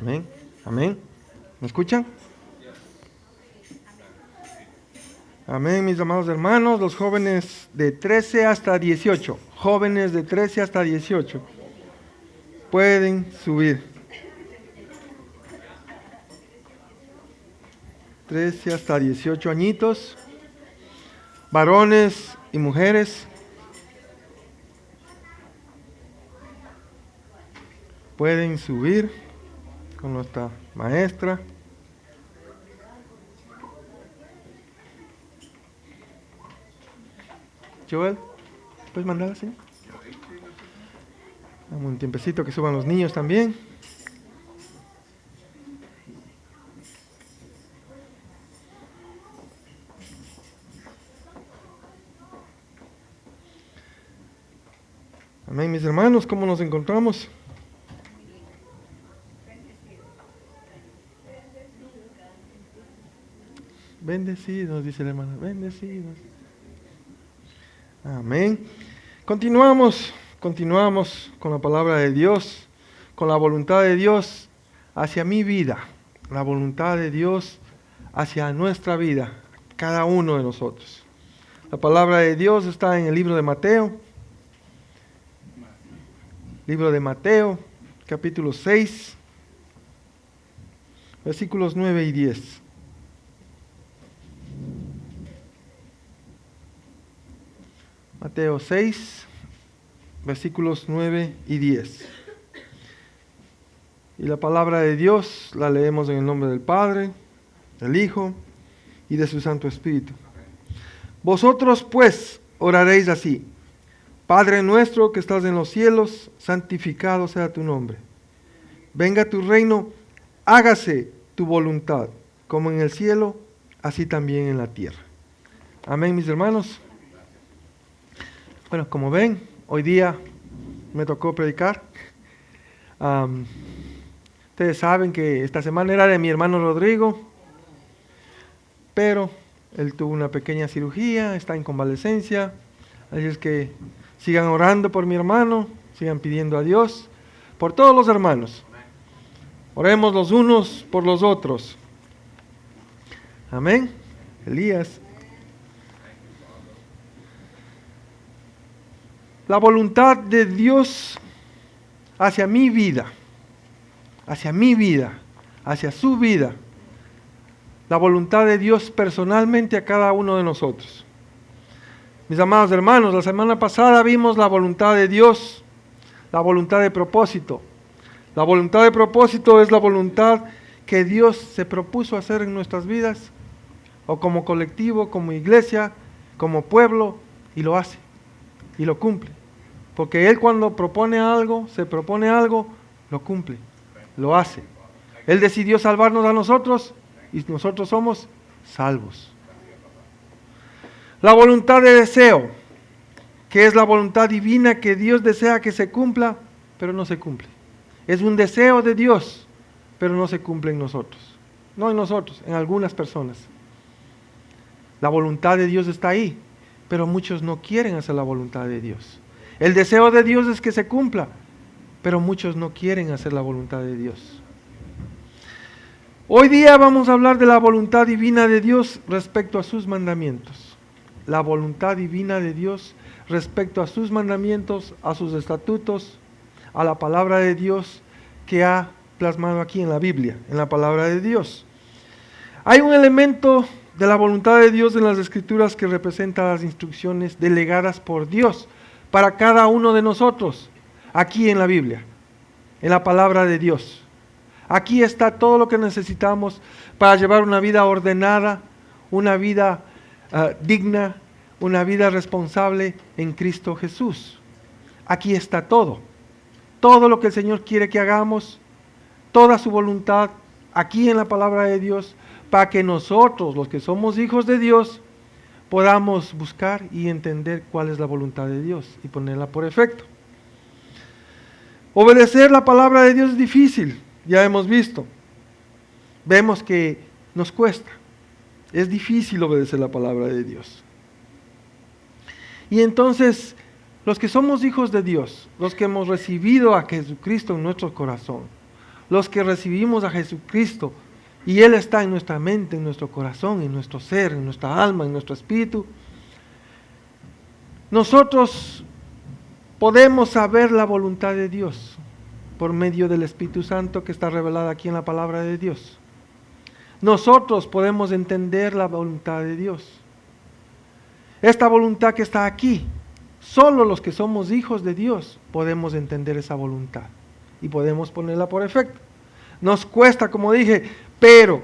Amén. Amén. ¿Me escuchan? Amén, mis amados hermanos, los jóvenes de 13 hasta 18. Jóvenes de 13 hasta 18. Pueden subir. 13 hasta 18 añitos. Varones y mujeres. Pueden subir con nuestra maestra. Joel, ¿puedes mandar así? Dame un tiempecito que suban los niños también. Amén, mis hermanos, ¿cómo nos encontramos? Bendecidos, dice el hermano, bendecidos. Amén. Continuamos con la palabra de Dios, con la voluntad de Dios hacia mi vida, la voluntad de Dios hacia nuestra vida, cada uno de nosotros. La palabra de Dios está en el libro de Mateo, capítulo 6, versículos 9 y 10. Mateo 6, versículos 9 y 10. Y la palabra de Dios la leemos en el nombre del Padre, del Hijo y de su Santo Espíritu. Vosotros pues oraréis así: Padre nuestro que estás en los cielos, santificado sea tu nombre. Venga tu reino, hágase tu voluntad, como en el cielo, así también en la tierra. Amén, mis hermanos. Bueno, como ven, hoy día me tocó predicar. Ustedes saben que esta semana era de mi hermano Rodrigo, pero él tuvo una pequeña cirugía, está en convalecencia. Así es que sigan orando por mi hermano, sigan pidiendo a Dios por todos los hermanos. Oremos los unos por los otros. Amén. Elías. La voluntad de Dios hacia mi vida, hacia su vida. La voluntad de Dios personalmente a cada uno de nosotros. Mis amados hermanos, la semana pasada vimos la voluntad de Dios, la voluntad de propósito. La voluntad de propósito es la voluntad que Dios se propuso hacer en nuestras vidas, o como colectivo, como iglesia, como pueblo, y lo hace, y lo cumple. Porque Él cuando propone algo, lo cumple, lo hace. Él decidió salvarnos a nosotros y nosotros somos salvos. La voluntad de deseo, que es la voluntad divina que Dios desea que se cumpla, pero no se cumple. Es un deseo de Dios, pero no se cumple en nosotros. No en nosotros, en algunas personas. La voluntad de Dios está ahí, pero muchos no quieren hacer la voluntad de Dios. El deseo de Dios es que se cumpla, pero muchos no quieren hacer la voluntad de Dios. Hoy día vamos a hablar de la voluntad divina de Dios respecto a sus mandamientos. La voluntad divina de Dios respecto a sus mandamientos, a sus estatutos, a la palabra de Dios que ha plasmado aquí en la Biblia, en la palabra de Dios. Hay un elemento de la voluntad de Dios en las Escrituras que representa las instrucciones delegadas por Dios para cada uno de nosotros, aquí en la Biblia, en la palabra de Dios. Aquí está todo lo que necesitamos para llevar una vida ordenada, una vida digna, una vida responsable en Cristo Jesús. Aquí está todo lo que el Señor quiere que hagamos, toda su voluntad, aquí en la palabra de Dios, para que nosotros, los que somos hijos de Dios, podamos buscar y entender cuál es la voluntad de Dios y ponerla por efecto. Obedecer la palabra de Dios es difícil, ya hemos visto. Vemos que nos cuesta. Es difícil obedecer la palabra de Dios. Y entonces, los que somos hijos de Dios, los que hemos recibido a Jesucristo en nuestro corazón, los que recibimos a Jesucristo, y Él está en nuestra mente, en nuestro corazón, en nuestro ser, en nuestra alma, en nuestro espíritu, nosotros podemos saber la voluntad de Dios por medio del Espíritu Santo que está revelada aquí en la palabra de Dios. Nosotros podemos entender la voluntad de Dios. Esta voluntad que está aquí, solo los que somos hijos de Dios podemos entender esa voluntad y podemos ponerla por efecto. Nos cuesta, como dije, pero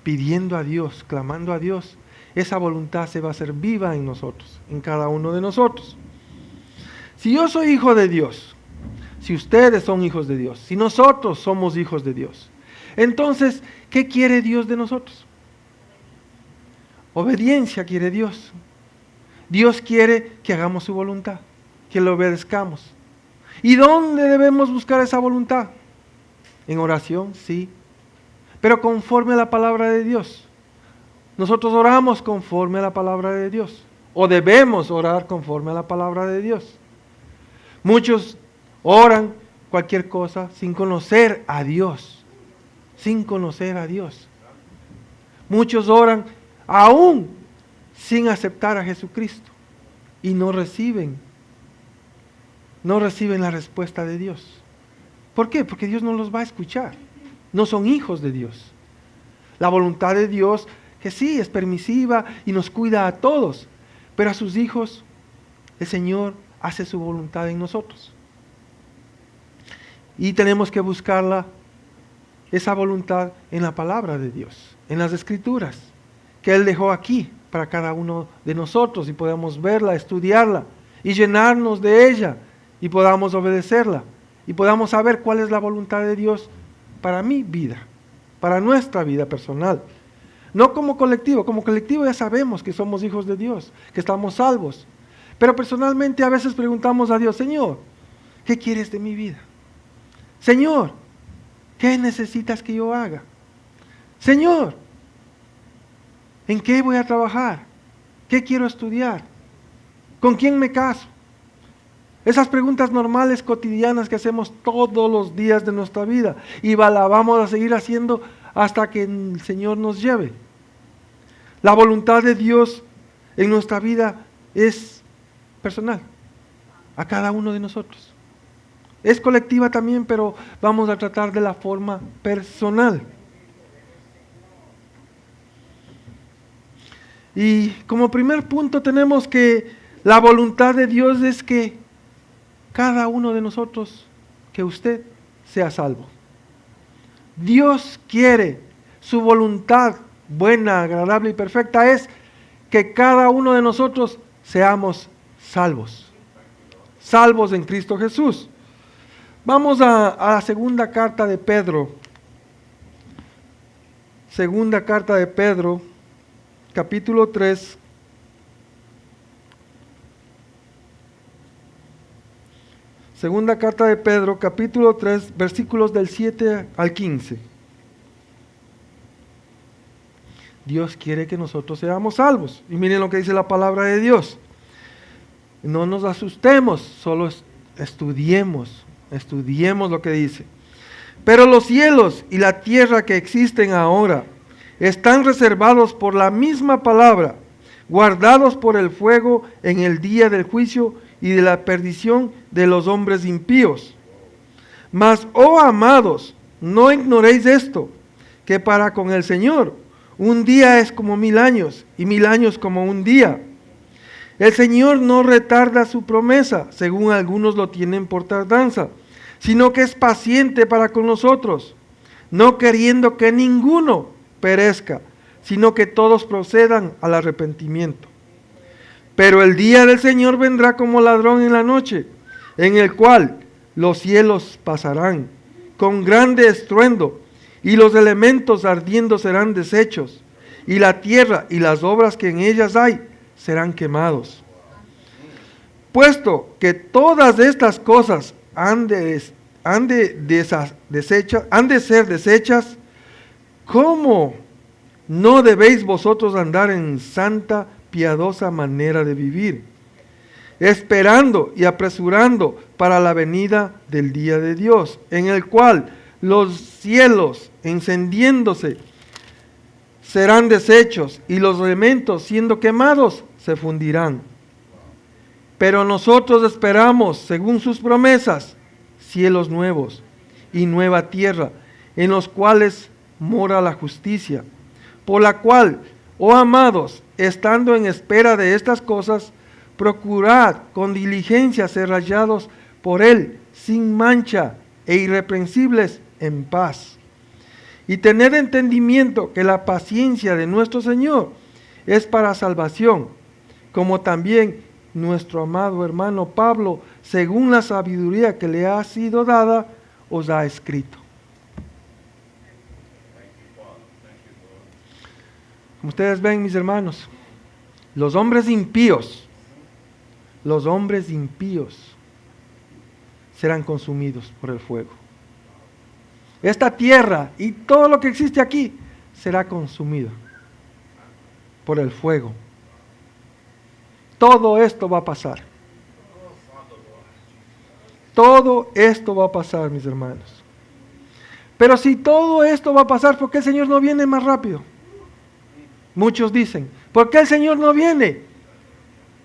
pidiendo a Dios, clamando a Dios, esa voluntad se va a hacer viva en nosotros, en cada uno de nosotros. Si yo soy hijo de Dios, si ustedes son hijos de Dios, si nosotros somos hijos de Dios, entonces, ¿qué quiere Dios de nosotros? Obediencia quiere Dios. Dios quiere que hagamos su voluntad, que le obedezcamos. ¿Y dónde debemos buscar esa voluntad? En oración, sí, pero conforme a la palabra de Dios. Nosotros oramos conforme a la palabra de Dios, o debemos orar conforme a la palabra de Dios. Muchos oran cualquier cosa sin conocer a Dios, sin conocer a Dios. Muchos oran aún sin aceptar a Jesucristo y no reciben la respuesta de Dios. ¿Por qué? Porque Dios no los va a escuchar. No son hijos de Dios. La voluntad de Dios, que sí, es permisiva y nos cuida a todos, pero a sus hijos, el Señor hace su voluntad en nosotros. Y tenemos que buscarla, esa voluntad, en la palabra de Dios, en las Escrituras, que Él dejó aquí para cada uno de nosotros y podamos verla, estudiarla y llenarnos de ella y podamos obedecerla y podamos saber cuál es la voluntad de Dios para mi vida, para nuestra vida personal. No como colectivo ya sabemos que somos hijos de Dios, que estamos salvos. Pero personalmente a veces preguntamos a Dios, Señor, ¿qué quieres de mi vida? Señor, ¿qué necesitas que yo haga? Señor, ¿en qué voy a trabajar? ¿Qué quiero estudiar? ¿Con quién me caso? Esas preguntas normales, cotidianas que hacemos todos los días de nuestra vida y la vamos a seguir haciendo hasta que el Señor nos lleve. La voluntad de Dios en nuestra vida es personal, a cada uno de nosotros. Es colectiva también, pero vamos a tratar de la forma personal. Y como primer punto tenemos que la voluntad de Dios es que cada uno de nosotros, que usted sea salvo. Dios quiere, su voluntad buena, agradable y perfecta es que cada uno de nosotros seamos salvos. Salvos en Cristo Jesús. Vamos a la segunda carta de Pedro. Segunda carta de Pedro, capítulo 3. Segunda carta de Pedro, capítulo 3, versículos del 7 al 15. Dios quiere que nosotros seamos salvos. Y miren lo que dice la palabra de Dios. No nos asustemos, solo estudiemos lo que dice. Pero los cielos y la tierra que existen ahora están reservados por la misma palabra, guardados por el fuego en el día del juicio y de la perdición de los hombres impíos. Mas, oh amados, no ignoréis esto, que para con el Señor un día es como 1000 años, y 1000 años como un día. El Señor no retarda su promesa, según algunos lo tienen por tardanza, sino que es paciente para con nosotros, no queriendo que ninguno perezca, sino que todos procedan al arrepentimiento. Pero el día del Señor vendrá como ladrón en la noche, en el cual los cielos pasarán con grande estruendo, y los elementos ardiendo serán deshechos, y la tierra y las obras que en ellas hay serán quemados. Puesto que todas estas cosas han de ser deshechas, ¿cómo no debéis vosotros andar en santa, piadosa manera de vivir, esperando y apresurando para la venida del día de Dios, en el cual los cielos encendiéndose serán deshechos, y los elementos siendo quemados se fundirán. Pero nosotros esperamos, según sus promesas, cielos nuevos y nueva tierra, en los cuales mora la justicia, por la cual, oh amados, estando en espera de estas cosas, procurad con diligencia ser rayados por Él, sin mancha e irreprensibles en paz. Y tened entendimiento que la paciencia de nuestro Señor es para salvación, como también nuestro amado hermano Pablo, según la sabiduría que le ha sido dada, os ha escrito. Como ustedes ven, mis hermanos, los hombres impíos serán consumidos por el fuego. Esta tierra y todo lo que existe aquí será consumido por el fuego. Todo esto va a pasar. Todo esto va a pasar, mis hermanos. Pero si todo esto va a pasar, ¿por qué el Señor no viene más rápido? Muchos dicen, ¿por qué el Señor no viene?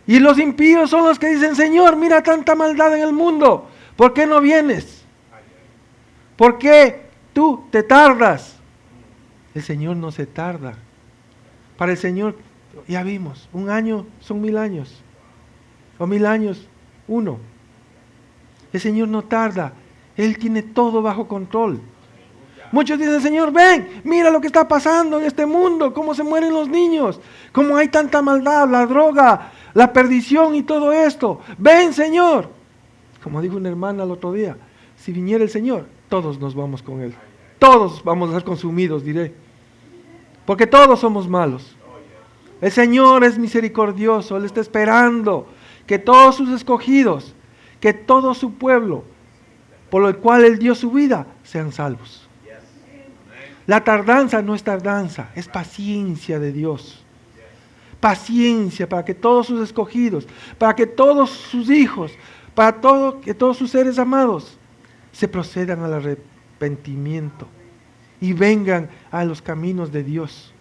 Y los impíos son los que dicen, Señor, mira tanta maldad en el mundo, ¿por qué no vienes? ¿Por qué tú te tardas? El Señor no se tarda. Para el Señor, ya vimos, 1 año son 1000 años, o 1000 años, 1. El Señor no tarda, Él tiene todo bajo control. Muchos dicen, Señor, ven, mira lo que está pasando en este mundo, cómo se mueren los niños, cómo hay tanta maldad, la droga, la perdición y todo esto. Ven, Señor. Como dijo una hermana el otro día, si viniera el Señor, todos nos vamos con Él. Todos vamos a ser consumidos, diré. Porque todos somos malos. El Señor es misericordioso, Él está esperando que todos sus escogidos, que todo su pueblo, por el cual Él dio su vida, sean salvos. La tardanza no es tardanza, es paciencia de Dios. Paciencia para que todos sus escogidos, para que todos sus hijos, que todos sus seres amados se procedan al arrepentimiento y vengan a los caminos de Dios.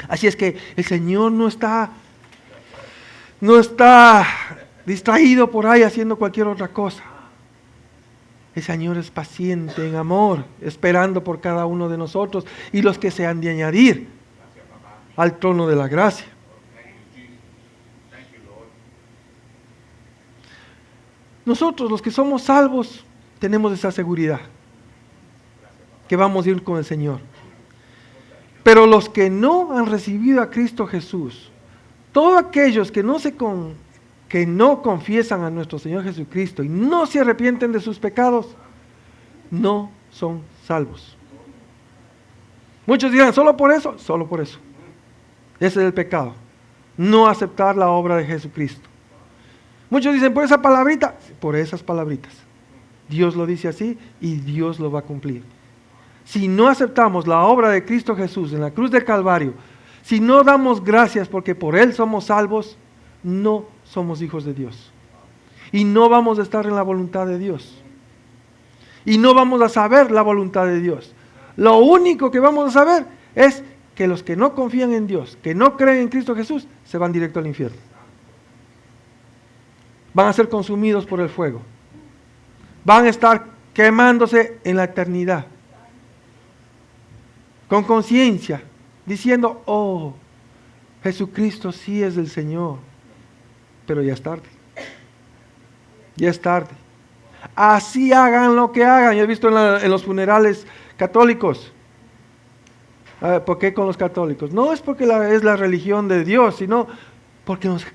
Así es que el Señor no está distraído por ahí haciendo cualquier otra cosa. El Señor es paciente en amor, esperando por cada uno de nosotros y los que se han de añadir al trono de la gracia. Nosotros, los que somos salvos, tenemos esa seguridad, que vamos a ir con el Señor. Pero los que no han recibido a Cristo Jesús, todos aquellos que no confiesan a nuestro Señor Jesucristo y no se arrepienten de sus pecados, no son salvos. Muchos dirán, ¿solo por eso? Solo por eso. Ese es el pecado. No aceptar la obra de Jesucristo. Muchos dicen, por esa palabrita, por esas palabritas. Dios lo dice así y Dios lo va a cumplir. Si no aceptamos la obra de Cristo Jesús en la cruz del Calvario, si no damos gracias porque por Él somos salvos, no somos hijos de Dios. Y no vamos a estar en la voluntad de Dios. Y no vamos a saber la voluntad de Dios. Lo único que vamos a saber es que los que no confían en Dios, que no creen en Cristo Jesús, se van directo al infierno. Van a ser consumidos por el fuego. Van a estar quemándose en la eternidad. Con conciencia, diciendo, oh, Jesucristo sí es el Señor. Pero ya es tarde. Ya es tarde. Así hagan lo que hagan. Yo he visto en los funerales católicos. ¿Por qué con los católicos? No es porque es la religión de Dios, sino porque los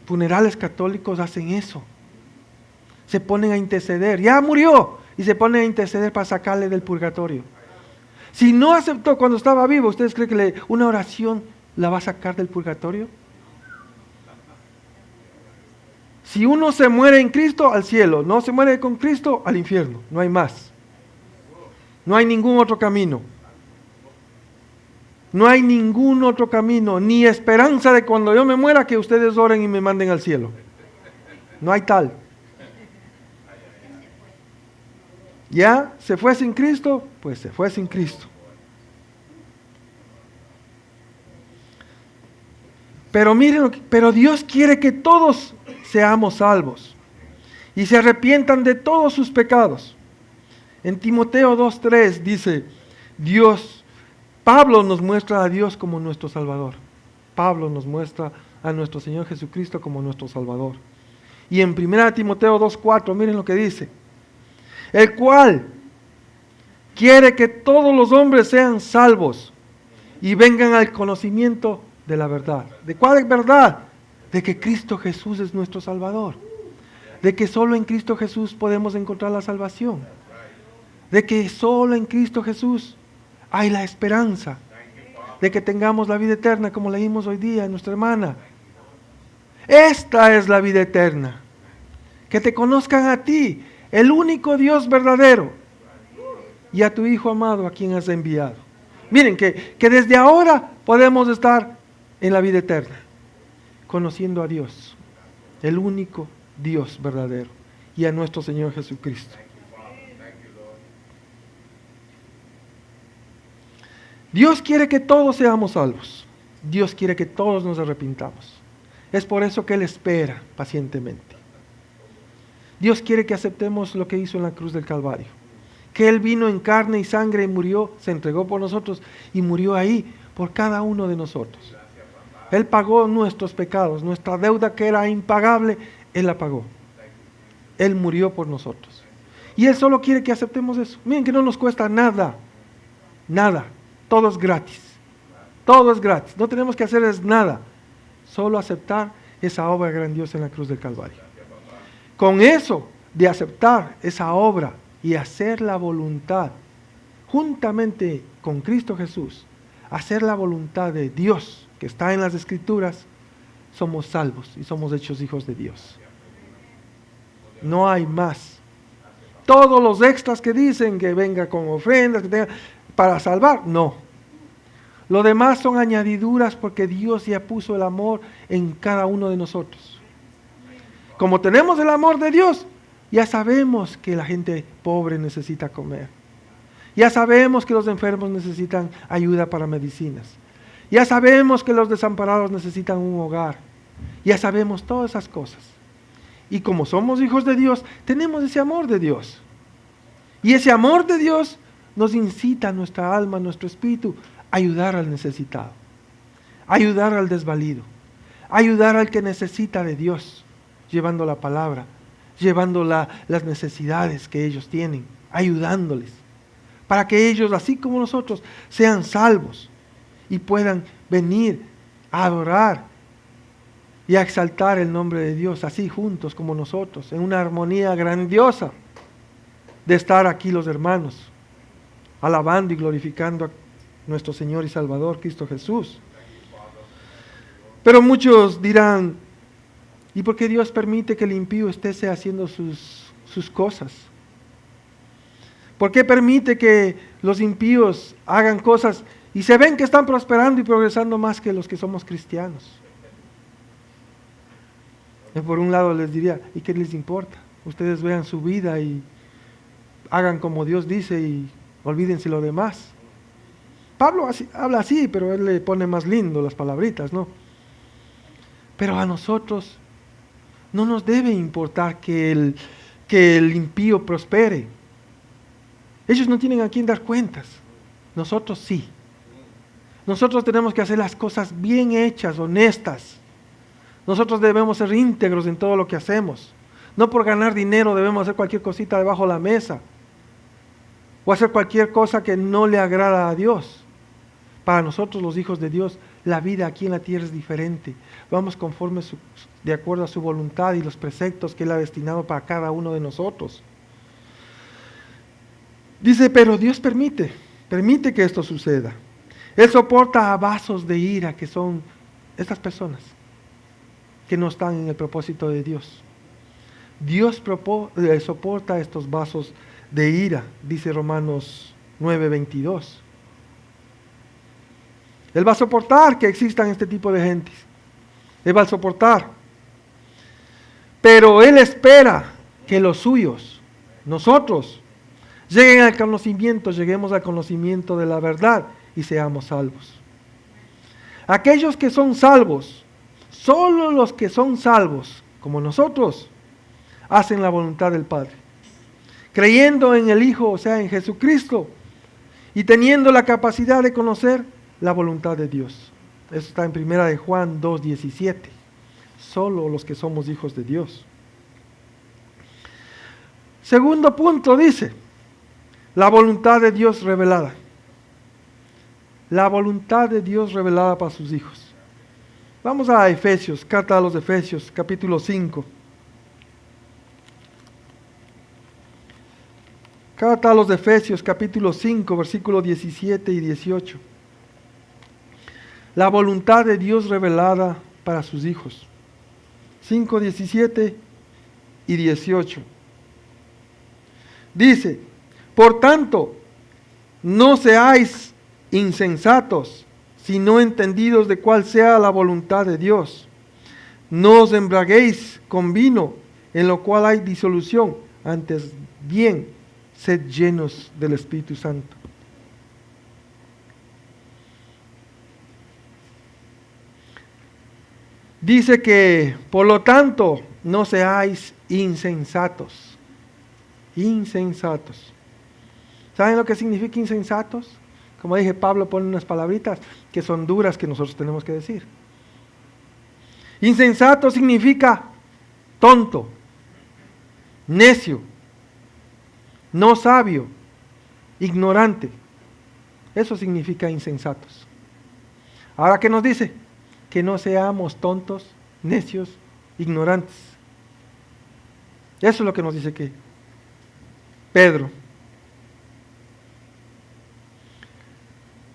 funerales católicos hacen eso. Se ponen a interceder. Ya murió. Y se ponen a interceder para sacarle del purgatorio. Si no aceptó cuando estaba vivo, ¿ustedes creen que una oración la va a sacar del purgatorio? Si uno se muere en Cristo, al cielo. No se muere con Cristo, al infierno. No hay más. No hay ningún otro camino. No hay ningún otro camino, ni esperanza de cuando yo me muera que ustedes oren y me manden al cielo. No hay tal. Ya se fue sin Cristo, pues se fue sin Cristo. Pero miren, pero Dios quiere que todos seamos salvos y se arrepientan de todos sus pecados. En Timoteo 2:3 dice, Pablo nos muestra a Dios como nuestro Salvador. Pablo nos muestra a nuestro Señor Jesucristo como nuestro Salvador. Y en 1 Timoteo 2:4, miren lo que dice. El cual quiere que todos los hombres sean salvos y vengan al conocimiento de la verdad. ¿De cuál verdad? De que Cristo Jesús es nuestro Salvador. De que solo en Cristo Jesús podemos encontrar la salvación. De que solo en Cristo Jesús hay la esperanza. De que tengamos la vida eterna, como leímos hoy día en nuestra hermana. Esta es la vida eterna. Que te conozcan a ti, el único Dios verdadero, y a tu Hijo amado a quien has enviado. Miren que desde ahora podemos estar en la vida eterna, conociendo a Dios, el único Dios verdadero, y a nuestro Señor Jesucristo. Dios quiere que todos seamos salvos. Dios quiere que todos nos arrepintamos. Es por eso que Él espera pacientemente. Dios quiere que aceptemos lo que hizo en la cruz del Calvario. Que Él vino en carne y sangre y murió, se entregó por nosotros y murió ahí por cada uno de nosotros. Él pagó nuestros pecados, nuestra deuda que era impagable, Él la pagó. Él murió por nosotros. Y Él solo quiere que aceptemos eso. Miren que no nos cuesta nada, nada. Todo es gratis. Todo es gratis. No tenemos que hacer nada. Solo aceptar esa obra grandiosa en la cruz del Calvario. Con eso de aceptar esa obra y hacer la voluntad, juntamente con Cristo Jesús, hacer la voluntad de Dios que está en las Escrituras, somos salvos y somos hechos hijos de Dios. No hay más. Todos los extras que dicen que venga con ofrendas, que tenga para salvar, no. Lo demás son añadiduras porque Dios ya puso el amor en cada uno de nosotros. Como tenemos el amor de Dios, ya sabemos que la gente pobre necesita comer. Ya sabemos que los enfermos necesitan ayuda para medicinas. Ya sabemos que los desamparados necesitan un hogar. Ya sabemos todas esas cosas. Y como somos hijos de Dios, tenemos ese amor de Dios. Y ese amor de Dios nos incita a nuestra alma, a nuestro espíritu, a ayudar al necesitado, a ayudar al desvalido, a ayudar al que necesita de Dios, llevando la palabra, llevando las necesidades que ellos tienen, ayudándoles, para que ellos, así como nosotros, sean salvos y puedan venir a adorar y a exaltar el nombre de Dios, así juntos como nosotros, en una armonía grandiosa de estar aquí los hermanos, alabando y glorificando a nuestro Señor y Salvador, Cristo Jesús. Pero muchos dirán, ¿y por qué Dios permite que el impío esté haciendo sus cosas? ¿Por qué permite que los impíos hagan cosas y se ven que están prosperando y progresando más que los que somos cristianos? Por un lado les diría, ¿y qué les importa? Ustedes vean su vida y hagan como Dios dice y olvídense lo demás. Pablo habla así, pero él le pone más lindo las palabritas, ¿no? Pero a nosotros no nos debe importar que el impío prospere. Ellos no tienen a quién dar cuentas. Nosotros sí. Nosotros tenemos que hacer las cosas bien hechas, honestas. Nosotros debemos ser íntegros en todo lo que hacemos. No por ganar dinero debemos hacer cualquier cosita debajo de la mesa. O hacer cualquier cosa que no le agrada a Dios. Para nosotros los hijos de Dios, la vida aquí en la tierra es diferente. Vamos conforme de acuerdo a su voluntad y los preceptos que Él ha destinado para cada uno de nosotros. Dice, pero Dios permite que esto suceda. Él soporta a vasos de ira, que son estas personas que no están en el propósito de Dios. Dios soporta estos vasos de ira, dice Romanos 9:22. Él va a soportar que existan este tipo de gentes. Él va a soportar. Pero Él espera que los suyos, nosotros, lleguemos al conocimiento de la verdad y seamos salvos. Aquellos que son salvos, solo los que son salvos, como nosotros, hacen la voluntad del Padre. Creyendo en el Hijo, o sea, en Jesucristo, y teniendo la capacidad de conocer la voluntad de Dios. Eso está en 1 de Juan 2:17. Solo los que somos hijos de Dios. Segundo punto dice, la voluntad de Dios revelada. La voluntad de Dios revelada para sus hijos. Vamos a Efesios, carta a los Efesios, capítulo 5. Carta a los Efesios, capítulo 5, versículos 17 y 18. La voluntad de Dios revelada para sus hijos. 5, 17 y 18. Dice, por tanto, no seáis insensatos, sino entendidos de cuál sea la voluntad de Dios. No os embriaguéis con vino, en lo cual hay disolución, antes bien, sed llenos del Espíritu Santo. Dice que, por lo tanto, no seáis insensatos. Insensatos. ¿Saben lo que significa insensatos? Como dije, Pablo pone unas palabritas que son duras que nosotros tenemos que decir. Insensato significa tonto, necio, no sabio, ignorante. Eso significa insensatos. Ahora, ¿qué nos dice? Que no seamos tontos, necios, ignorantes. Eso es lo que nos dice que Pedro.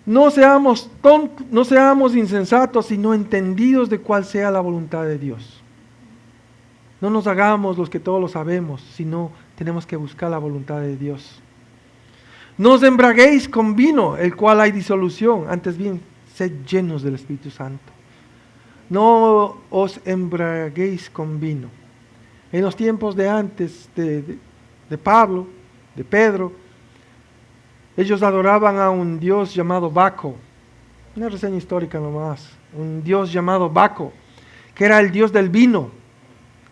No seamos tontos, no seamos insensatos, sino entendidos de cuál sea la voluntad de Dios. No nos hagamos los que todos lo sabemos, sino tenemos que buscar la voluntad de Dios. No os embriaguéis con vino, el cual hay disolución, antes bien, sed llenos del Espíritu Santo. No os embriaguéis con vino. En los tiempos de antes de Pablo, de Pedro, ellos adoraban a un dios llamado Baco. Una reseña histórica nomás. Un dios llamado Baco, que era el dios del vino,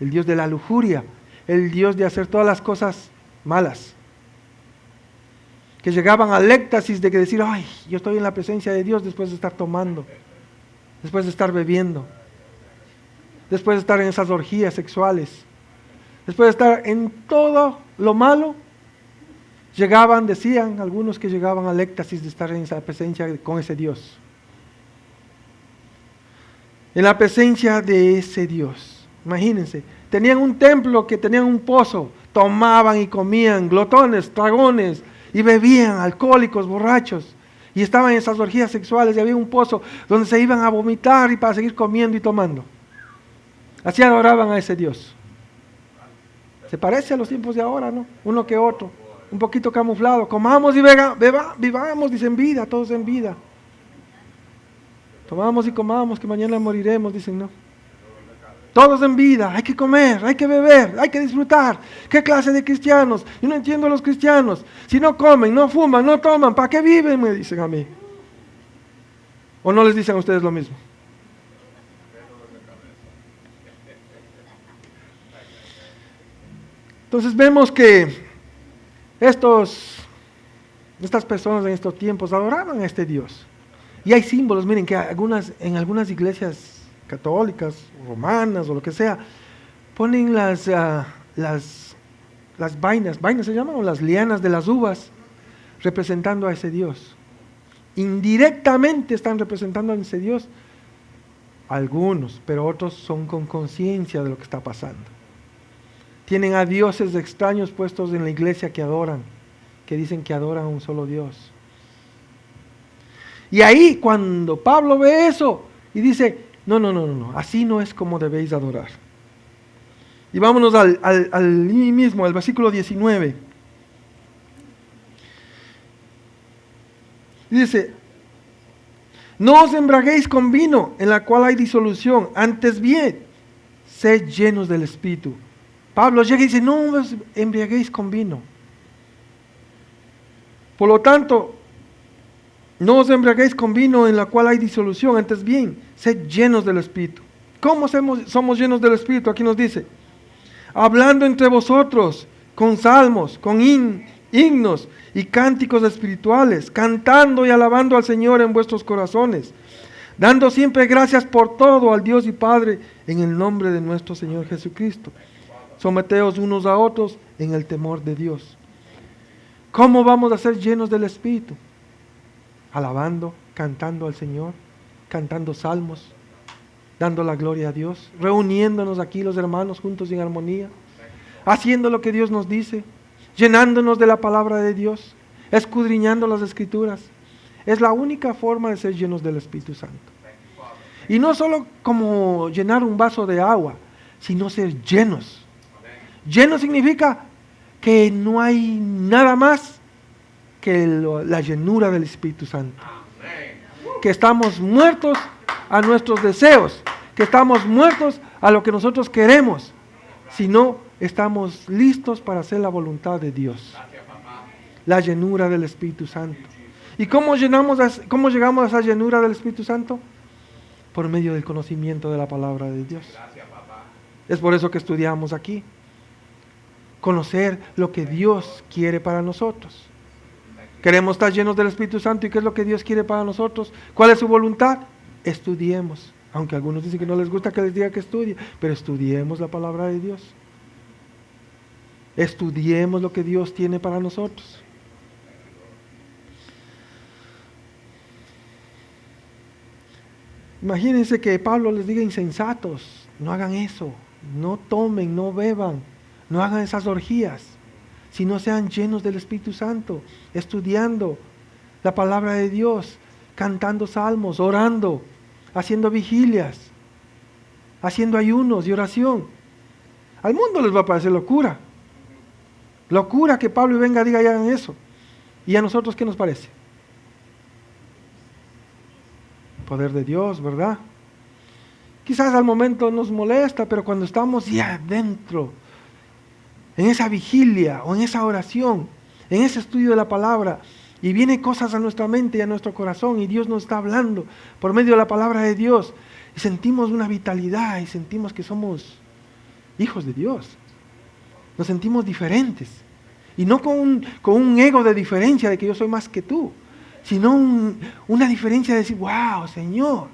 el dios de la lujuria, el dios de hacer todas las cosas malas. Que llegaban al éxtasis de que decir, ay, yo estoy en la presencia de Dios después de estar tomando, después de estar bebiendo, después de estar en esas orgías sexuales, después de estar en todo lo malo. Llegaban, decían algunos que llegaban al éxtasis de estar en esa presencia con ese Dios. En la presencia de ese Dios. Imagínense, tenían un templo que tenían un pozo, tomaban y comían, glotones, dragones, y bebían, alcohólicos, borrachos, y estaban en esas orgías sexuales, y había un pozo donde se iban a vomitar y para seguir comiendo y tomando. Así adoraban a ese Dios. Se parece a los tiempos de ahora, ¿no? Uno que otro, un poquito camuflado. Comamos y vivamos, dicen vida, todos en vida. Tomamos y comamos, que mañana moriremos, dicen, ¿no? Todos en vida, hay que comer, hay que beber, hay que disfrutar. ¿Qué clase de cristianos? Yo no entiendo a los cristianos. Si no comen, no fuman, no toman, ¿para qué viven? Me dicen a mí. ¿O no les dicen a ustedes lo mismo? Entonces vemos que estas personas en estos tiempos adoraban a este Dios. Y hay símbolos, miren, que en algunas iglesias católicas, romanas o lo que sea, ponen las vainas se llaman, o las lianas de las uvas, representando a ese Dios. Indirectamente están representando a ese Dios algunos, pero otros son con conciencia de lo que está pasando. Tienen a dioses extraños puestos en la iglesia que dicen que adoran a un solo Dios. Y ahí cuando Pablo ve eso y dice, no, así no es como debéis adorar. Y vámonos al mismo, al versículo 19. Dice, no os embriaguéis con vino, en la cual hay disolución, antes bien, sed llenos del Espíritu. Pablo llega y dice, no os embriaguéis con vino. Por lo tanto, no os embriaguéis con vino en la cual hay disolución, antes bien, sed llenos del Espíritu. ¿Cómo somos llenos del Espíritu? Aquí nos dice, hablando entre vosotros con salmos, con himnos y cánticos espirituales, cantando y alabando al Señor en vuestros corazones, dando siempre gracias por todo al Dios y Padre en el nombre de nuestro Señor Jesucristo. Someteos unos a otros en el temor de Dios. ¿Cómo vamos a ser llenos del Espíritu? Alabando, cantando al Señor, cantando salmos, dando la gloria a Dios, reuniéndonos aquí los hermanos juntos en armonía, haciendo lo que Dios nos dice, llenándonos de la palabra de Dios, escudriñando las Escrituras. Es la única forma de ser llenos del Espíritu Santo. Y no solo como llenar un vaso de agua, sino ser llenos. Lleno significa que no hay nada más que la llenura del Espíritu Santo. Que estamos muertos a nuestros deseos, que estamos muertos a lo que nosotros queremos, sino estamos listos para hacer la voluntad de Dios. La llenura del Espíritu Santo. ¿Y cómo llegamos a esa llenura del Espíritu Santo? Por medio del conocimiento de la palabra de Dios. Es por eso que estudiamos aquí. Conocer lo que Dios quiere para nosotros. Queremos estar llenos del Espíritu Santo. ¿Y qué es lo que Dios quiere para nosotros? ¿Cuál es su voluntad? Estudiemos. Aunque algunos dicen que no les gusta que les diga que estudie, pero estudiemos la palabra de Dios. Estudiemos lo que Dios tiene para nosotros. Imagínense que Pablo les diga insensatos, no hagan eso, no tomen, no beban, no hagan esas orgías, sino sean llenos del Espíritu Santo, estudiando la palabra de Dios, cantando salmos, orando, haciendo vigilias, haciendo ayunos y oración. Al mundo les va a parecer locura. Locura que Pablo venga y diga y hagan eso. ¿Y a nosotros qué nos parece? Poder de Dios, ¿verdad? Quizás al momento nos molesta, pero cuando estamos ya dentro, en esa vigilia o en esa oración, en ese estudio de la palabra, y vienen cosas a nuestra mente y a nuestro corazón, y Dios nos está hablando por medio de la palabra de Dios, y sentimos una vitalidad, y sentimos que somos hijos de Dios. Nos sentimos diferentes, y no con un ego de diferencia de que yo soy más que tú, sino una diferencia de decir, wow, Señor,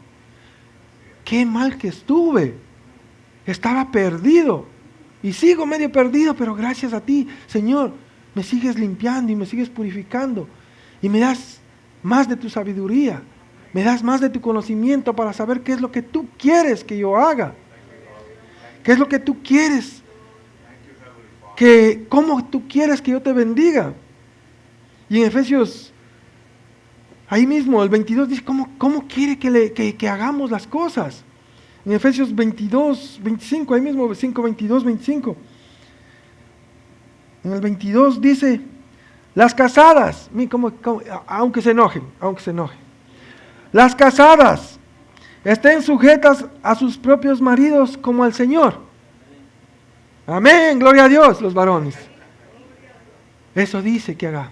qué mal que estuve, estaba perdido, y sigo medio perdido, pero gracias a ti, Señor, me sigues limpiando y me sigues purificando, y me das más de tu sabiduría, me das más de tu conocimiento para saber qué es lo que tú quieres que yo haga, qué es lo que tú quieres, cómo tú quieres que yo te bendiga. Y en Efesios, ahí mismo, el 22 dice, ¿cómo quiere que hagamos las cosas? En Efesios 22, 25, ahí mismo, 5, 22, 25. En el 22 dice, las casadas, aunque se enojen. Las casadas estén sujetas a sus propios maridos como al Señor. Amén, gloria a Dios, los varones. Eso dice que haga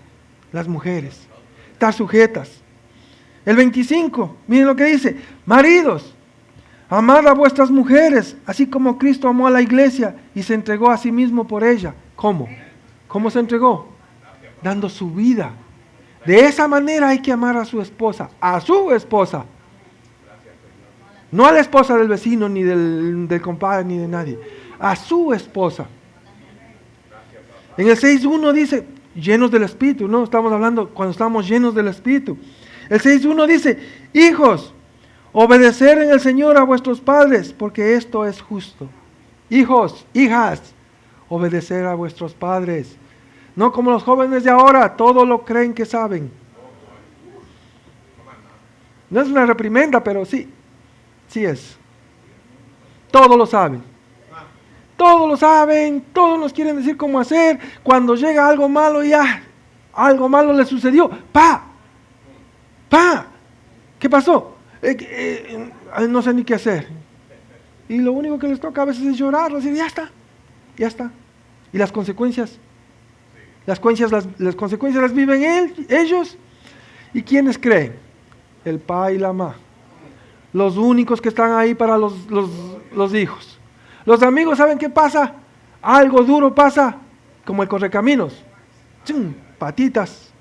las mujeres, estar sujetas. El 25, miren lo que dice, maridos, amad a vuestras mujeres, así como Cristo amó a la iglesia y se entregó a sí mismo por ella. ¿Cómo? ¿Cómo se entregó? Dando su vida. De esa manera hay que amar a su esposa, no a la esposa del vecino, ni del compadre, ni de nadie, a su esposa. En el 6.1 dice, llenos del Espíritu, ¿no? Estamos hablando cuando estamos llenos del Espíritu. El 6.1 dice, hijos, obedecer en el Señor a vuestros padres, porque esto es justo. Hijos, hijas, obedecer a vuestros padres. No como los jóvenes de ahora, todo lo creen que saben. No es una reprimenda, pero sí es. Todo lo saben. Todos lo saben, todos nos quieren decir cómo hacer. Cuando llega algo malo, ya, algo malo le sucedió. ¿Qué pasó? No sé ni qué hacer. Y lo único que les toca a veces es llorar, decir, ya está. Y las consecuencias Las consecuencias las viven ellos. ¿Y quiénes creen? El pa y la ma. Los únicos que están ahí para los hijos. Los amigos, ¿saben qué pasa? Algo duro pasa, como el correcaminos. ¡Chum! Patitas.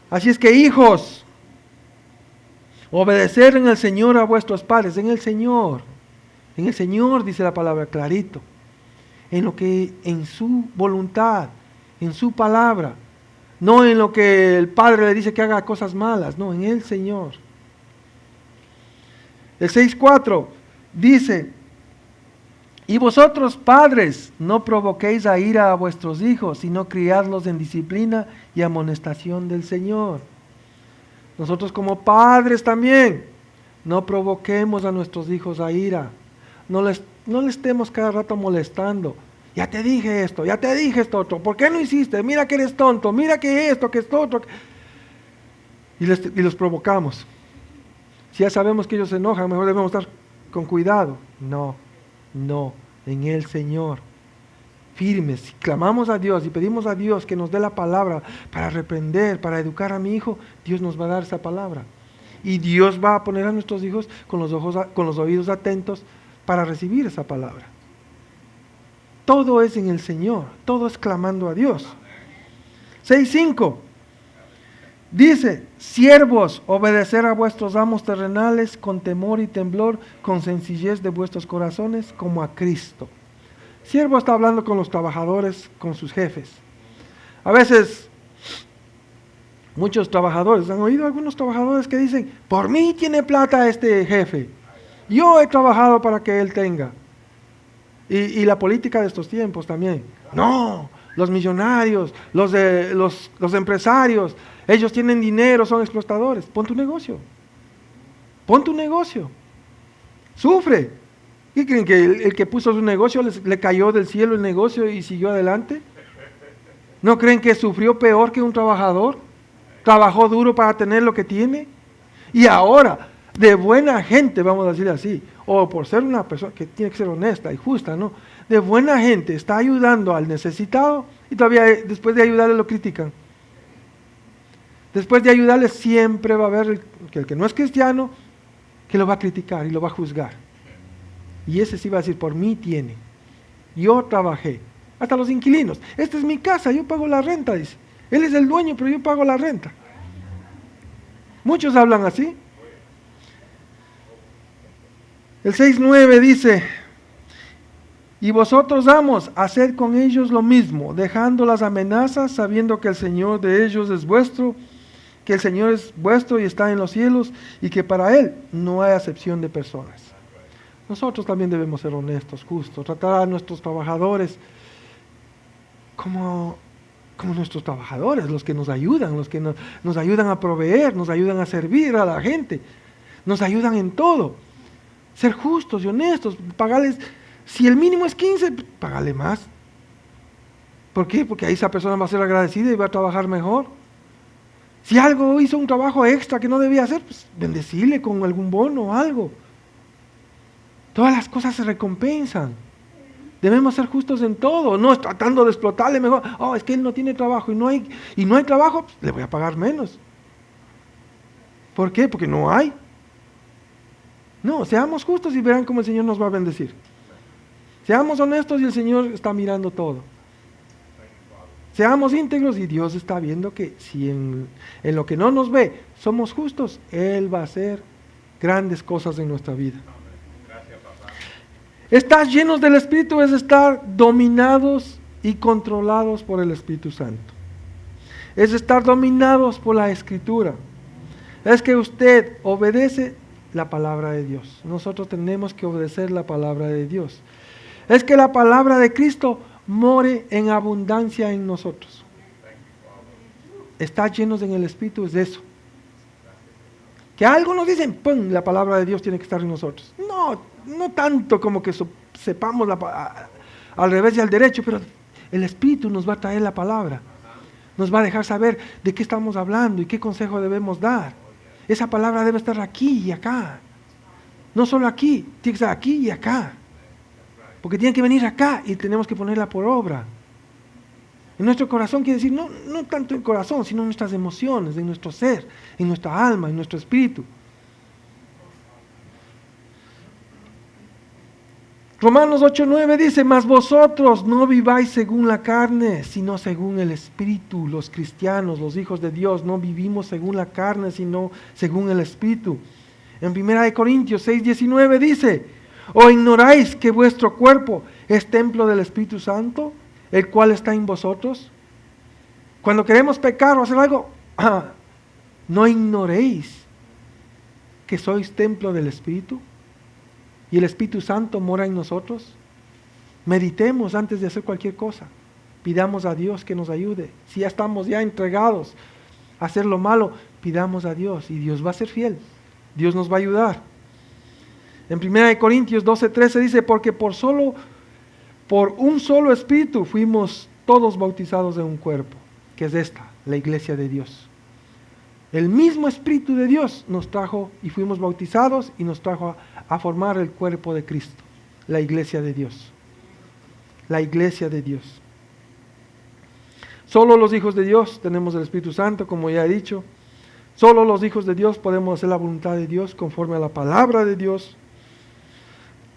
Así es que, hijos, obedecer en el Señor a vuestros padres, en el Señor, dice la palabra clarito, en su voluntad, en su palabra, no en lo que el Padre le dice que haga cosas malas, no, en el Señor. El 6:4 dice, y vosotros padres, no provoquéis a ira a vuestros hijos, sino criadlos en disciplina y amonestación del Señor. Nosotros como padres también, no provoquemos a nuestros hijos a ira. No les estemos cada rato molestando. Ya te dije esto otro. ¿Por qué no hiciste? Mira que eres tonto, mira que esto otro. Y los provocamos. Si ya sabemos que ellos se enojan, mejor debemos estar con cuidado. No, en el Señor. Firmes, si clamamos a Dios y pedimos a Dios que nos dé la palabra para reprender, para educar a mi hijo, Dios nos va a dar esa palabra. Y Dios va a poner a nuestros hijos con los oídos atentos para recibir esa palabra. Todo es en el Señor, todo es clamando a Dios. 6:5 dice, siervos, obedecer a vuestros amos terrenales con temor y temblor, con sencillez de vuestros corazones, como a Cristo. Siervo está hablando con los trabajadores, con sus jefes. A veces, muchos trabajadores, ¿han oído algunos trabajadores que dicen, por mí tiene plata este jefe? Yo he trabajado para que él tenga. Y la política de estos tiempos también. No, los millonarios, los empresarios, ellos tienen dinero, son explotadores. Pon tu negocio. Sufre. ¿Qué creen? ¿Que el que puso su negocio le cayó del cielo el negocio y siguió adelante? ¿No creen que sufrió peor que un trabajador? Trabajó duro para tener lo que tiene. Y ahora, de buena gente, vamos a decir así, o por ser una persona que tiene que ser honesta y justa, ¿no? De buena gente está ayudando al necesitado y todavía después de ayudarle lo critican. Después de ayudarle siempre va a haber el que no es cristiano que lo va a criticar y lo va a juzgar. Y ese sí va a decir, por mí tiene. Yo trabajé. Hasta los inquilinos. Esta es mi casa, yo pago la renta, dice. Él es el dueño, pero yo pago la renta. Muchos hablan así. El 6:9 dice, y vosotros amos, haced con ellos lo mismo, dejando las amenazas, sabiendo que el Señor de ellos es vuestro, que el Señor es vuestro y está en los cielos, y que para Él no hay acepción de personas. Nosotros también debemos ser honestos, justos, tratar a nuestros trabajadores como nuestros trabajadores, los que nos ayudan, los que nos ayudan a proveer, nos ayudan a servir a la gente, nos ayudan en todo. Ser justos y honestos, pagarles, si el mínimo es 15, págale más. ¿Por qué? Porque ahí esa persona va a ser agradecida y va a trabajar mejor. Si algo hizo un trabajo extra que no debía hacer, pues bendecirle con algún bono o algo. Todas las cosas se recompensan. Debemos ser justos en todo, no tratando de explotarle mejor. Oh, es que él no tiene trabajo y no hay trabajo, pues le voy a pagar menos. ¿Por qué? Porque no hay. No, seamos justos y verán cómo el Señor nos va a bendecir. Seamos honestos y el Señor está mirando todo. Seamos íntegros y Dios está viendo que si en lo que no nos ve somos justos, Él va a hacer grandes cosas en nuestra vida. Estar llenos del Espíritu es estar dominados y controlados por el Espíritu Santo. Es estar dominados por la Escritura. Es que usted obedece la palabra de Dios. Nosotros tenemos que obedecer la palabra de Dios. Es que la palabra de Cristo more en abundancia en nosotros. Estar llenos en el Espíritu es eso. Que algo nos dicen, ¡pum!, la palabra de Dios tiene que estar en nosotros. No tanto como que sepamos al revés y al derecho, pero el Espíritu nos va a traer la palabra. Nos va a dejar saber de qué estamos hablando y qué consejo debemos dar. Esa palabra debe estar aquí y acá. No solo aquí, tiene que estar aquí y acá. Porque tiene que venir acá y tenemos que ponerla por obra. En nuestro corazón quiere decir, no tanto el corazón, sino en nuestras emociones, en nuestro ser, en nuestra alma, en nuestro espíritu. Romanos 8:9 dice, mas vosotros no viváis según la carne, sino según el Espíritu. Los cristianos, los hijos de Dios, no vivimos según la carne, sino según el Espíritu. En 1 Corintios 6:19 dice, ¿o ignoráis que vuestro cuerpo es templo del Espíritu Santo, el cual está en vosotros? Cuando queremos pecar o hacer algo, ¿no ignoréis que sois templo del Espíritu? Y el Espíritu Santo mora en nosotros. Meditemos antes de hacer cualquier cosa. Pidamos a Dios que nos ayude. Si ya estamos entregados a hacer lo malo, pidamos a Dios y Dios va a ser fiel. Dios nos va a ayudar. En 1 Corintios 12:13 dice, porque por un solo Espíritu fuimos todos bautizados en un cuerpo, que es esta, la iglesia de Dios. El mismo Espíritu de Dios nos trajo y fuimos bautizados y nos trajo a formar el cuerpo de Cristo, la iglesia de Dios. La iglesia de Dios. Solo los hijos de Dios tenemos el Espíritu Santo, como ya he dicho. Solo los hijos de Dios podemos hacer la voluntad de Dios conforme a la palabra de Dios.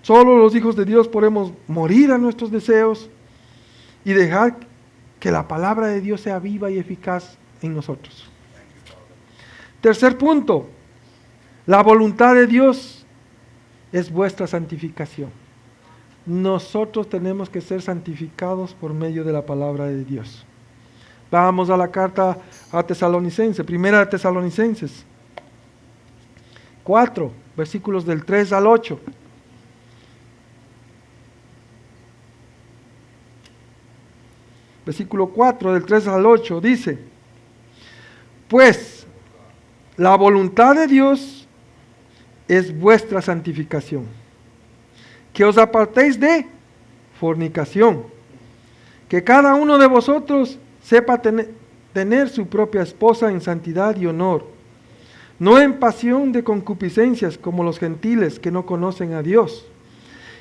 Solo los hijos de Dios podemos morir a nuestros deseos y dejar que la palabra de Dios sea viva y eficaz en nosotros. Tercer punto, la voluntad de Dios es vuestra santificación. Nosotros tenemos que ser santificados por medio de la palabra de Dios. Vamos a la carta a Tesalonicenses, primera de Tesalonicenses 4, versículos del 3 al 8. Versículo 4, del 3 al 8, dice, pues, la voluntad de Dios es vuestra santificación, que os apartéis de fornicación, que cada uno de vosotros sepa tener su propia esposa en santidad y honor, no en pasión de concupiscencias como los gentiles que no conocen a Dios,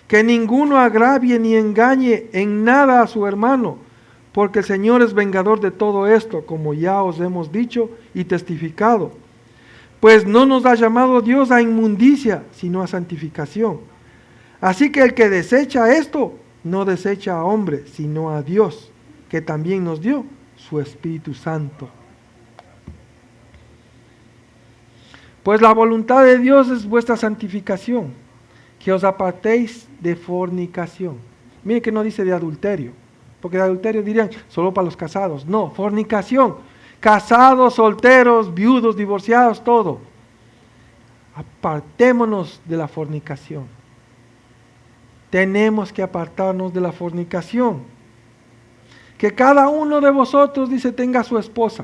que ninguno agravie ni engañe en nada a su hermano, porque el Señor es vengador de todo esto, como ya os hemos dicho y testificado. Pues no nos ha llamado Dios a inmundicia, sino a santificación. Así que el que desecha esto, no desecha a hombre, sino a Dios, que también nos dio su Espíritu Santo. Pues la voluntad de Dios es vuestra santificación, que os apartéis de fornicación. Mire que no dice de adulterio, porque de adulterio dirían solo para los casados. No, fornicación. Casados, solteros, viudos, divorciados, todo. Apartémonos de la fornicación. Tenemos que apartarnos de la fornicación. Que cada uno de vosotros, dice, tenga su esposa.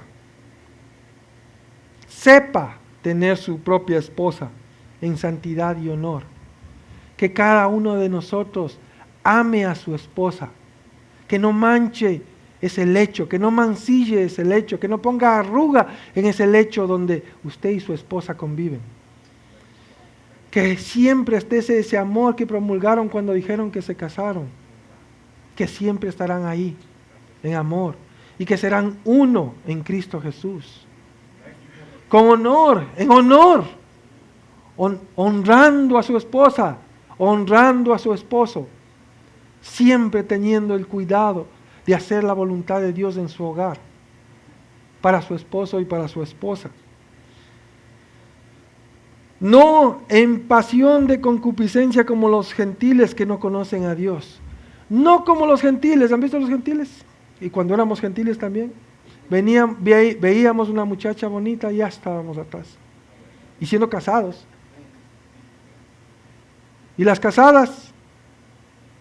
Sepa tener su propia esposa en santidad y honor. Que cada uno de nosotros ame a su esposa. Que no manche ese lecho, que no mancille ese lecho, que no ponga arruga en ese lecho donde usted y su esposa conviven. Que siempre esté ese amor que promulgaron cuando dijeron que se casaron, que siempre estarán ahí en amor y que serán uno en Cristo Jesús. Con honor, en honor, honrando a su esposa, honrando a su esposo, siempre teniendo el cuidado de hacer la voluntad de Dios en su hogar, para su esposo y para su esposa. No en pasión de concupiscencia como los gentiles que no conocen a Dios. No como los gentiles, ¿han visto los gentiles? Y cuando éramos gentiles también, veíamos una muchacha bonita y ya estábamos atrás. Y siendo casados. Y las casadas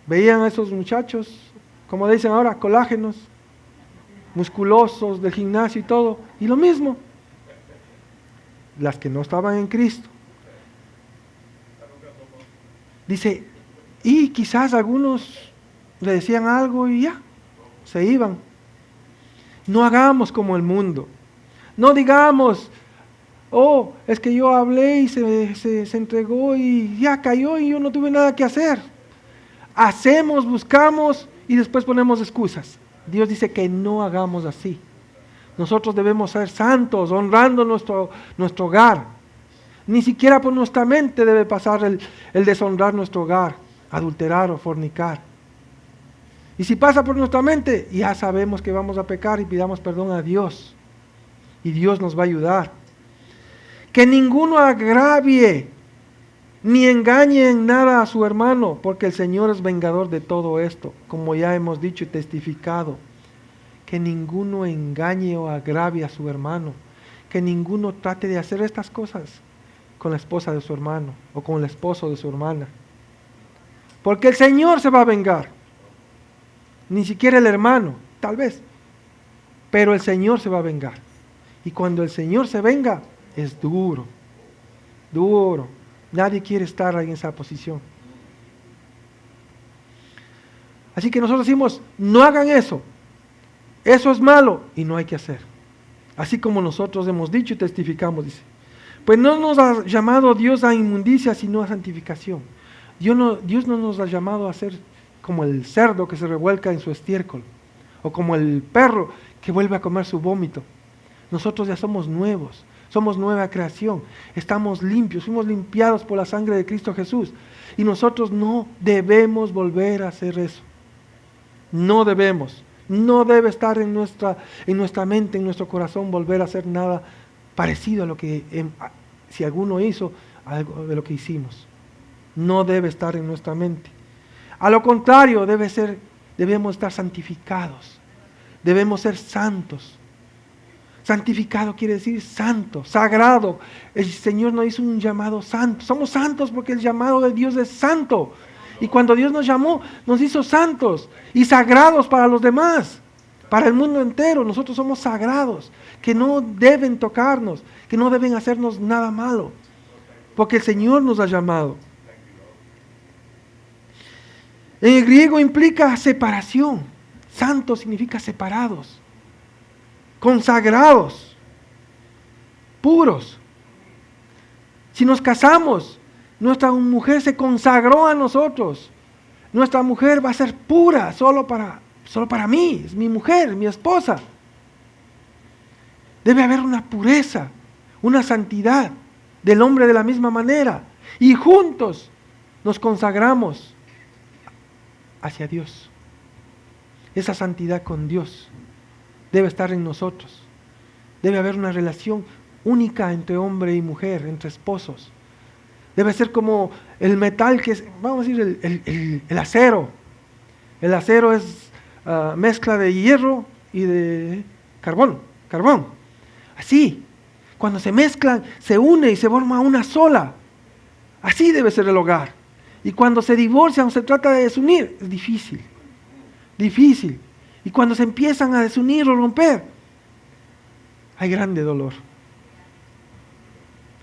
veían a esos muchachos, como dicen ahora, colágenos, musculosos, del gimnasio y todo, y lo mismo, las que no estaban en Cristo. Dice, y quizás algunos le decían algo y ya, se iban. No hagamos como el mundo. No digamos, oh, es que yo hablé y se entregó y ya cayó y yo no tuve nada que hacer. hacemos, buscamos y después ponemos excusas. Dios dice que no hagamos así. Nosotros debemos ser santos, honrando nuestro hogar. Ni siquiera por nuestra mente debe pasar el deshonrar nuestro hogar, adulterar o fornicar. Y si pasa por nuestra mente, ya sabemos que vamos a pecar y pidamos perdón a Dios. Y Dios nos va a ayudar. Que ninguno agravie ni engañe en nada a su hermano, porque el Señor es vengador de todo esto, como ya hemos dicho y testificado. Que ninguno engañe o agravie a su hermano, que ninguno trate de hacer estas cosas con la esposa de su hermano o con el esposo de su hermana, porque el Señor se va a vengar. Ni siquiera el hermano, tal vez, pero el Señor se va a vengar. Y cuando el Señor se venga, es duro, duro. Nadie quiere estar ahí en esa posición. Así que nosotros decimos, no hagan eso. Eso es malo y no hay que hacer. Así como nosotros hemos dicho y testificamos, dice. Pues no nos ha llamado Dios a inmundicia, sino a santificación. Dios no nos ha llamado a ser como el cerdo que se revuelca en su estiércol, o como el perro que vuelve a comer su vómito. Nosotros ya somos nuevos, somos nueva creación, estamos limpios, fuimos limpiados por la sangre de Cristo Jesús. Y nosotros no debemos volver a hacer eso. No debemos. No debe estar en nuestra mente, en nuestro corazón, volver a hacer nada parecido a lo que, si alguno hizo, algo de lo que hicimos. No debe estar en nuestra mente. A lo contrario, debemos estar santificados. Debemos ser santos. Santificado quiere decir santo, sagrado. El Señor nos hizo un llamado santo. Somos santos porque el llamado de Dios es santo. Y cuando Dios nos llamó, nos hizo santos y sagrados para los demás, para el mundo entero. Nosotros somos sagrados, que no deben tocarnos, que no deben hacernos nada malo, porque el Señor nos ha llamado. En el griego implica separación. Santo significa separados, consagrados, puros. Si nos casamos, nuestra mujer se consagró a nosotros. Nuestra mujer va a ser pura solo para mí. Es mi mujer, mi esposa. Debe haber una pureza, una santidad del hombre de la misma manera. Y juntos nos consagramos hacia Dios. Esa santidad con Dios debe estar en nosotros. Debe haber una relación única entre hombre y mujer, entre esposos. Debe ser como el metal que es, vamos a decir, el acero. El acero es mezcla de hierro y de carbón. Así, cuando se mezclan, se une y se forma una sola. Así debe ser el hogar. Y cuando se divorcian o se trata de desunir, es difícil. Y cuando se empiezan a desunir o romper, hay grande dolor.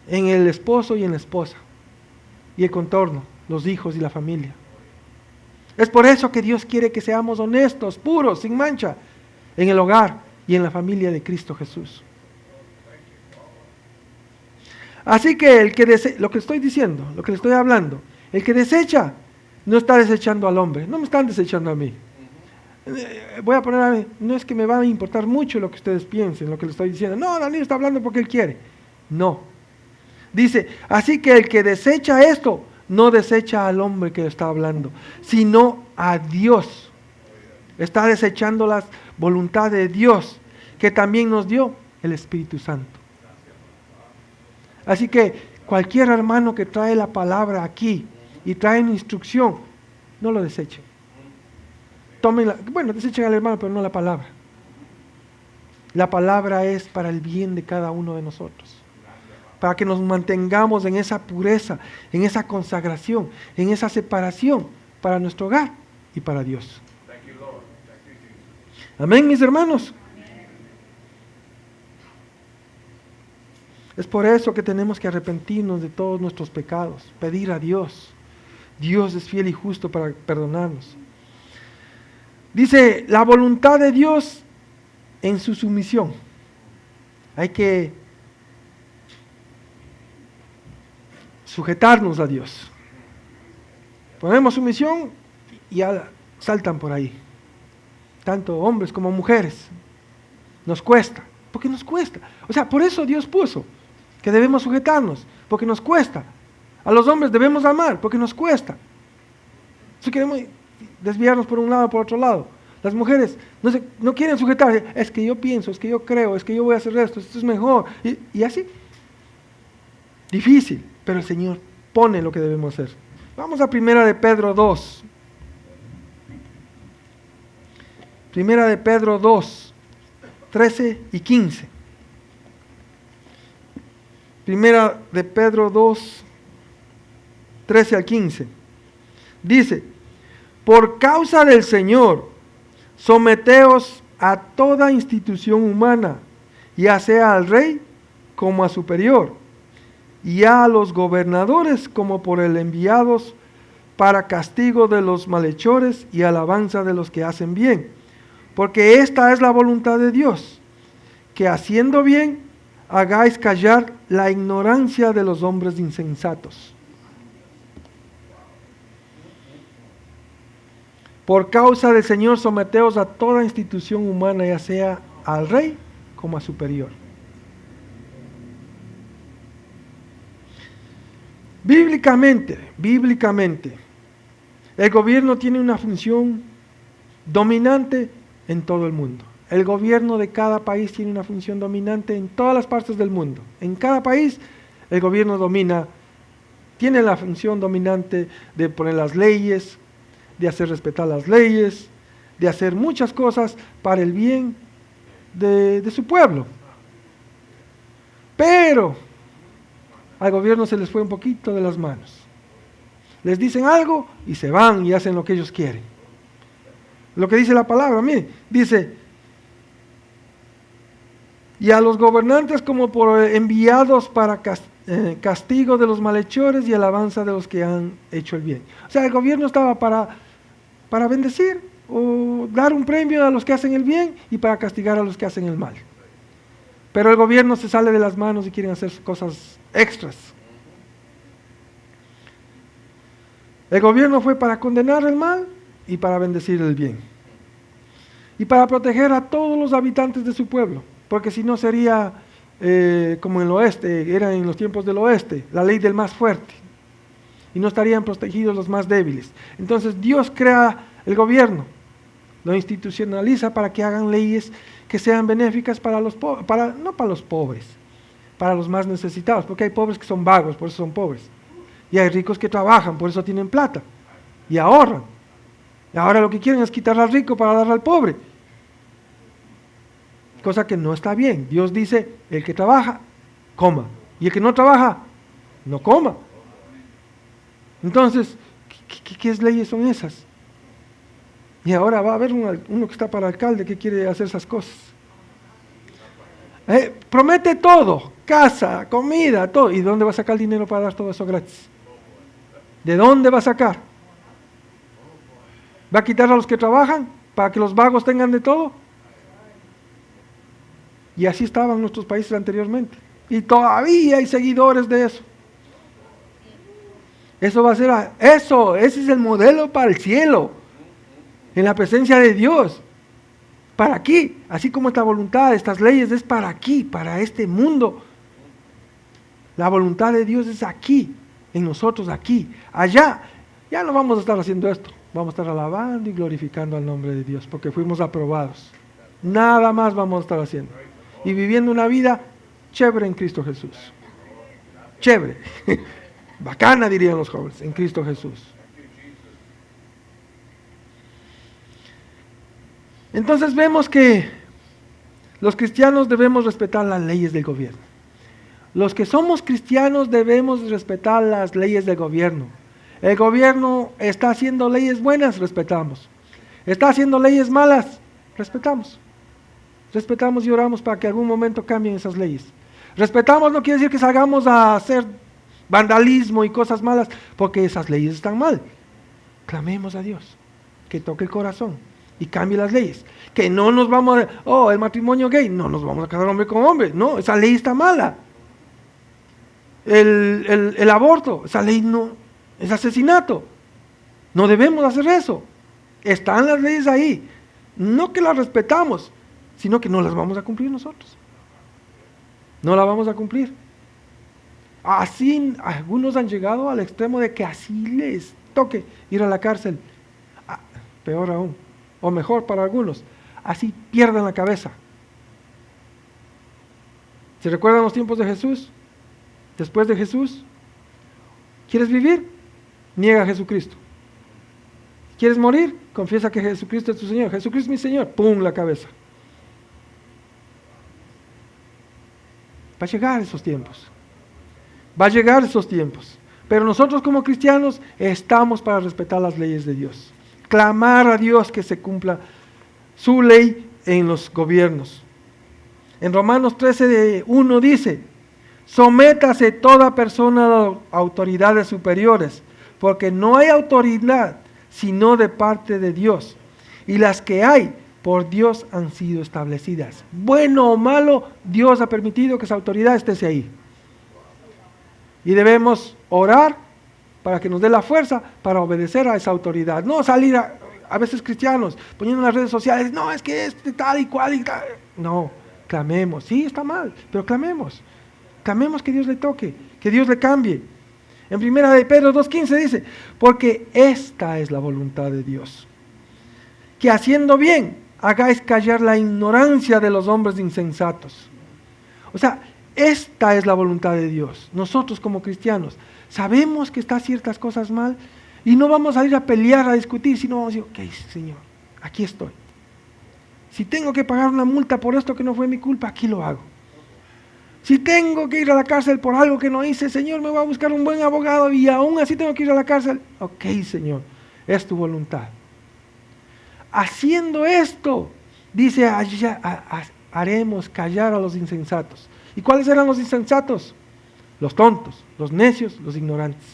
En el esposo y en la esposa. Y el contorno, los hijos y la familia. Es por eso que Dios quiere que seamos honestos, puros, sin mancha, en el hogar y en la familia de Cristo Jesús. Así que lo que estoy diciendo, lo que le estoy hablando, el que desecha, no está desechando al hombre, no me están desechando a mí. Voy a poner, no es que me va a importar mucho lo que ustedes piensen, lo que le estoy diciendo. No, Daniel está hablando porque él quiere. No. Dice, así que el que desecha esto, no desecha al hombre que está hablando, sino a Dios. Está desechando la voluntad de Dios, que también nos dio el Espíritu Santo. Así que cualquier hermano que trae la palabra aquí y trae una instrucción, no lo desechen. Desechen al hermano, pero no la palabra. La palabra es para el bien de cada uno de nosotros. Para que nos mantengamos en esa pureza, en esa consagración, en esa separación para nuestro hogar y para Dios. Amén, mis hermanos. Es por eso que tenemos que arrepentirnos de todos nuestros pecados, pedir a Dios. Dios es fiel y justo para perdonarnos. Dice, la voluntad de Dios en su sumisión. Hay que sujetarnos a Dios. Ponemos sumisión ya saltan por ahí. Tanto hombres como mujeres. Nos cuesta, porque nos cuesta. O sea, por eso Dios puso que debemos sujetarnos, porque nos cuesta. A los hombres debemos amar, porque nos cuesta. Si queremos desviarnos por un lado o por otro lado. Las mujeres no quieren sujetarse. Es que yo pienso, es que yo creo, es que yo voy a hacer esto es mejor. Y así. Difícil, pero el Señor pone lo que debemos hacer. Vamos a Primera de Pedro 2. Primera de Pedro 2, 13 y 15. Primera de Pedro 2, 13 al 15. Dice, por causa del Señor, someteos a toda institución humana, ya sea al rey como a superior, y a los gobernadores como por él enviados, para castigo de los malhechores y alabanza de los que hacen bien. Porque esta es la voluntad de Dios, que haciendo bien hagáis callar la ignorancia de los hombres insensatos. Por causa del Señor, someteos a toda institución humana, ya sea al rey como a superior. Bíblicamente, el gobierno tiene una función dominante en todo el mundo. El gobierno de cada país tiene una función dominante en todas las partes del mundo. En cada país el gobierno tiene la función dominante de poner las leyes, de hacer respetar las leyes, de hacer muchas cosas para el bien de su pueblo. Pero al gobierno se les fue un poquito de las manos. Les dicen algo y se van y hacen lo que ellos quieren. Lo que dice la palabra, mire, dice, y a los gobernantes como por enviados para castigo de los malhechores y alabanza de los que han hecho el bien. O sea, el gobierno estaba para bendecir o dar un premio a los que hacen el bien y para castigar a los que hacen el mal. Pero el gobierno se sale de las manos y quieren hacer cosas extras. El gobierno fue para condenar el mal y para bendecir el bien. Y para proteger a todos los habitantes de su pueblo. Porque si no sería como en el oeste, era en los tiempos del oeste, la ley del más fuerte. Y no estarían protegidos los más débiles. Entonces Dios crea el gobierno, lo institucionaliza para que hagan leyes que sean benéficas para los pobres, no para los pobres, para los más necesitados, porque hay pobres que son vagos, por eso son pobres. Y hay ricos que trabajan, por eso tienen plata y ahorran. Y ahora lo que quieren es quitarle al rico para darle al pobre. Cosa que no está bien. Dios dice, el que trabaja, coma. Y el que no trabaja, no coma. Entonces, ¿qué leyes son esas? Y ahora va a haber uno que está para alcalde que quiere hacer esas cosas. Promete todo, casa, comida, todo. ¿Y de dónde va a sacar el dinero para dar todo eso gratis? ¿De dónde va a sacar? ¿Va a quitar a los que trabajan para que los vagos tengan de todo? Y así estaban nuestros países anteriormente. Y todavía hay seguidores de eso. Eso va a ser, ese es el modelo para el cielo. En la presencia de Dios. Para aquí, así como esta voluntad, estas leyes es para aquí, para este mundo. La voluntad de Dios es aquí, en nosotros aquí. Allá, ya no vamos a estar haciendo esto. Vamos a estar alabando y glorificando al nombre de Dios, porque fuimos aprobados. Nada más vamos a estar haciendo. Y viviendo una vida chévere en Cristo Jesús. Chévere. Bacana, dirían los jóvenes, en Cristo Jesús. Entonces vemos que los cristianos debemos respetar las leyes del gobierno. Los que somos cristianos debemos respetar las leyes del gobierno. El gobierno está haciendo leyes buenas, respetamos. Está haciendo leyes malas, respetamos. Respetamos y oramos para que algún momento cambien esas leyes. Respetamos no quiere decir que salgamos a hacer vandalismo y cosas malas, porque esas leyes están mal. Clamemos a Dios, que toque el corazón y cambie las leyes. Que no nos vamos a, el matrimonio gay, no nos vamos a casar hombre con hombre. No, esa ley está mala. El aborto, esa ley no, es asesinato. No debemos hacer eso. Están las leyes ahí. No que las respetamos, sino que no las vamos a cumplir nosotros. No las vamos a cumplir. Así algunos han llegado al extremo de que así les toque ir a la cárcel. Peor aún, o mejor para algunos, así pierden la cabeza. ¿Se recuerdan los tiempos de Jesús? Después de Jesús, ¿quieres vivir? Niega a Jesucristo. ¿Quieres morir? Confiesa que Jesucristo es tu Señor. Jesucristo es mi Señor. ¡Pum! La cabeza. Va a llegar esos tiempos. Va a llegar esos tiempos. Pero nosotros como cristianos estamos para respetar las leyes de Dios. Clamar a Dios que se cumpla su ley en los gobiernos. En Romanos 13:1 dice: sométase toda persona a las autoridades superiores, porque no hay autoridad sino de parte de Dios, y las que hay por Dios han sido establecidas. Bueno o malo, Dios ha permitido que esa autoridad esté ahí. Y debemos orar para que nos dé la fuerza para obedecer a esa autoridad. No salir a veces cristianos poniendo en las redes sociales, no, es que tal y cual y tal. No, clamemos. Sí, está mal, pero clamemos. Clamemos que Dios le toque, que Dios le cambie. En 1 de Pedro 2:15 dice: porque esta es la voluntad de Dios, que haciendo bien hagáis callar la ignorancia de los hombres insensatos. O sea, esta es la voluntad de Dios. Nosotros como cristianos sabemos que están ciertas cosas mal y no vamos a ir a pelear, a discutir, sino vamos a decir: ok, Señor, aquí estoy. Si tengo que pagar una multa por esto que no fue mi culpa, aquí lo hago. Si tengo que ir a la cárcel por algo que no hice, Señor, me voy a buscar un buen abogado y aún así tengo que ir a la cárcel. Ok, Señor, es tu voluntad. Haciendo esto, dice, haremos callar a los insensatos. ¿Y cuáles eran los insensatos? Los tontos, los necios, los ignorantes.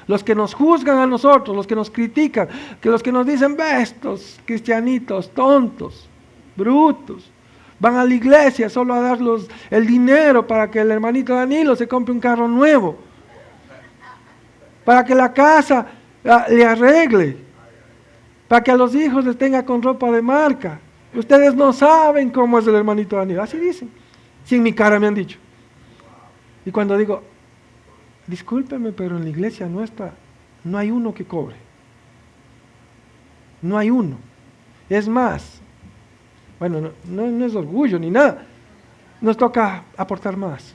Los que nos juzgan a nosotros, los que nos critican, que los que nos dicen: ve, estos cristianitos tontos, brutos, van a la iglesia solo a darles el dinero para que el hermanito Danilo se compre un carro nuevo, para que la casa le arregle, para que a los hijos les tenga con ropa de marca. Ustedes no saben cómo es el hermanito Danilo. Así dicen. Sí, en mi cara me han dicho. Y cuando digo: discúlpeme, pero en la iglesia nuestra no hay uno que cobre. No hay uno. Es más, bueno, no es orgullo ni nada. Nos toca aportar más.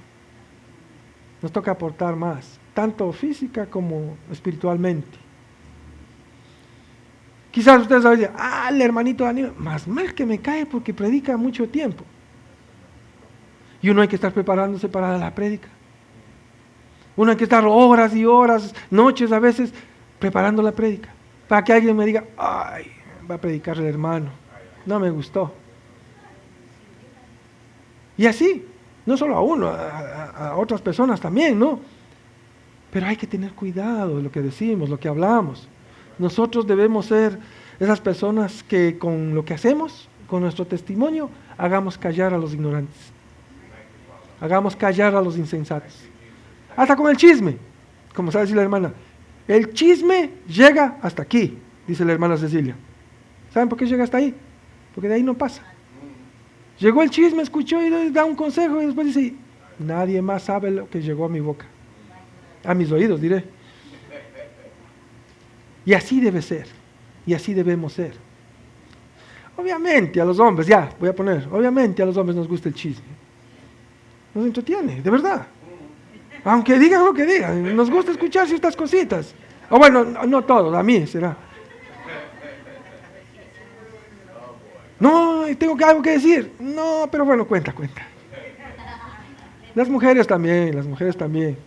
Nos toca aportar más, tanto física como espiritualmente. Quizás ustedes saben decir: el hermanito Danilo, más mal que me cae porque predica mucho tiempo. Y uno hay que estar preparándose para la prédica. Uno hay que estar horas y horas, noches a veces, preparando la prédica. Para que alguien me diga: ay, va a predicar el hermano, no me gustó. Y así, no solo a uno, a otras personas también, ¿no? Pero hay que tener cuidado de lo que decimos, lo que hablamos. Nosotros debemos ser esas personas que con lo que hacemos, con nuestro testimonio, hagamos callar a los ignorantes. Hagamos callar a los insensatos. Hasta con el chisme, como sabe decir la hermana. El chisme llega hasta aquí, dice la hermana Cecilia. ¿Saben por qué llega hasta ahí? Porque de ahí no pasa. Llegó el chisme, escuchó y da un consejo y después dice: nadie más sabe lo que llegó a mi boca. A mis oídos, diré. Y así debe ser. Y así debemos ser. Obviamente a los hombres, obviamente a los hombres nos gusta el chisme. Nos entretiene, de verdad. Aunque digan lo que digan, nos gusta escuchar ciertas cositas. O bueno, no todos, a mí será. No, tengo algo que decir. No, pero bueno, cuenta. Las mujeres también.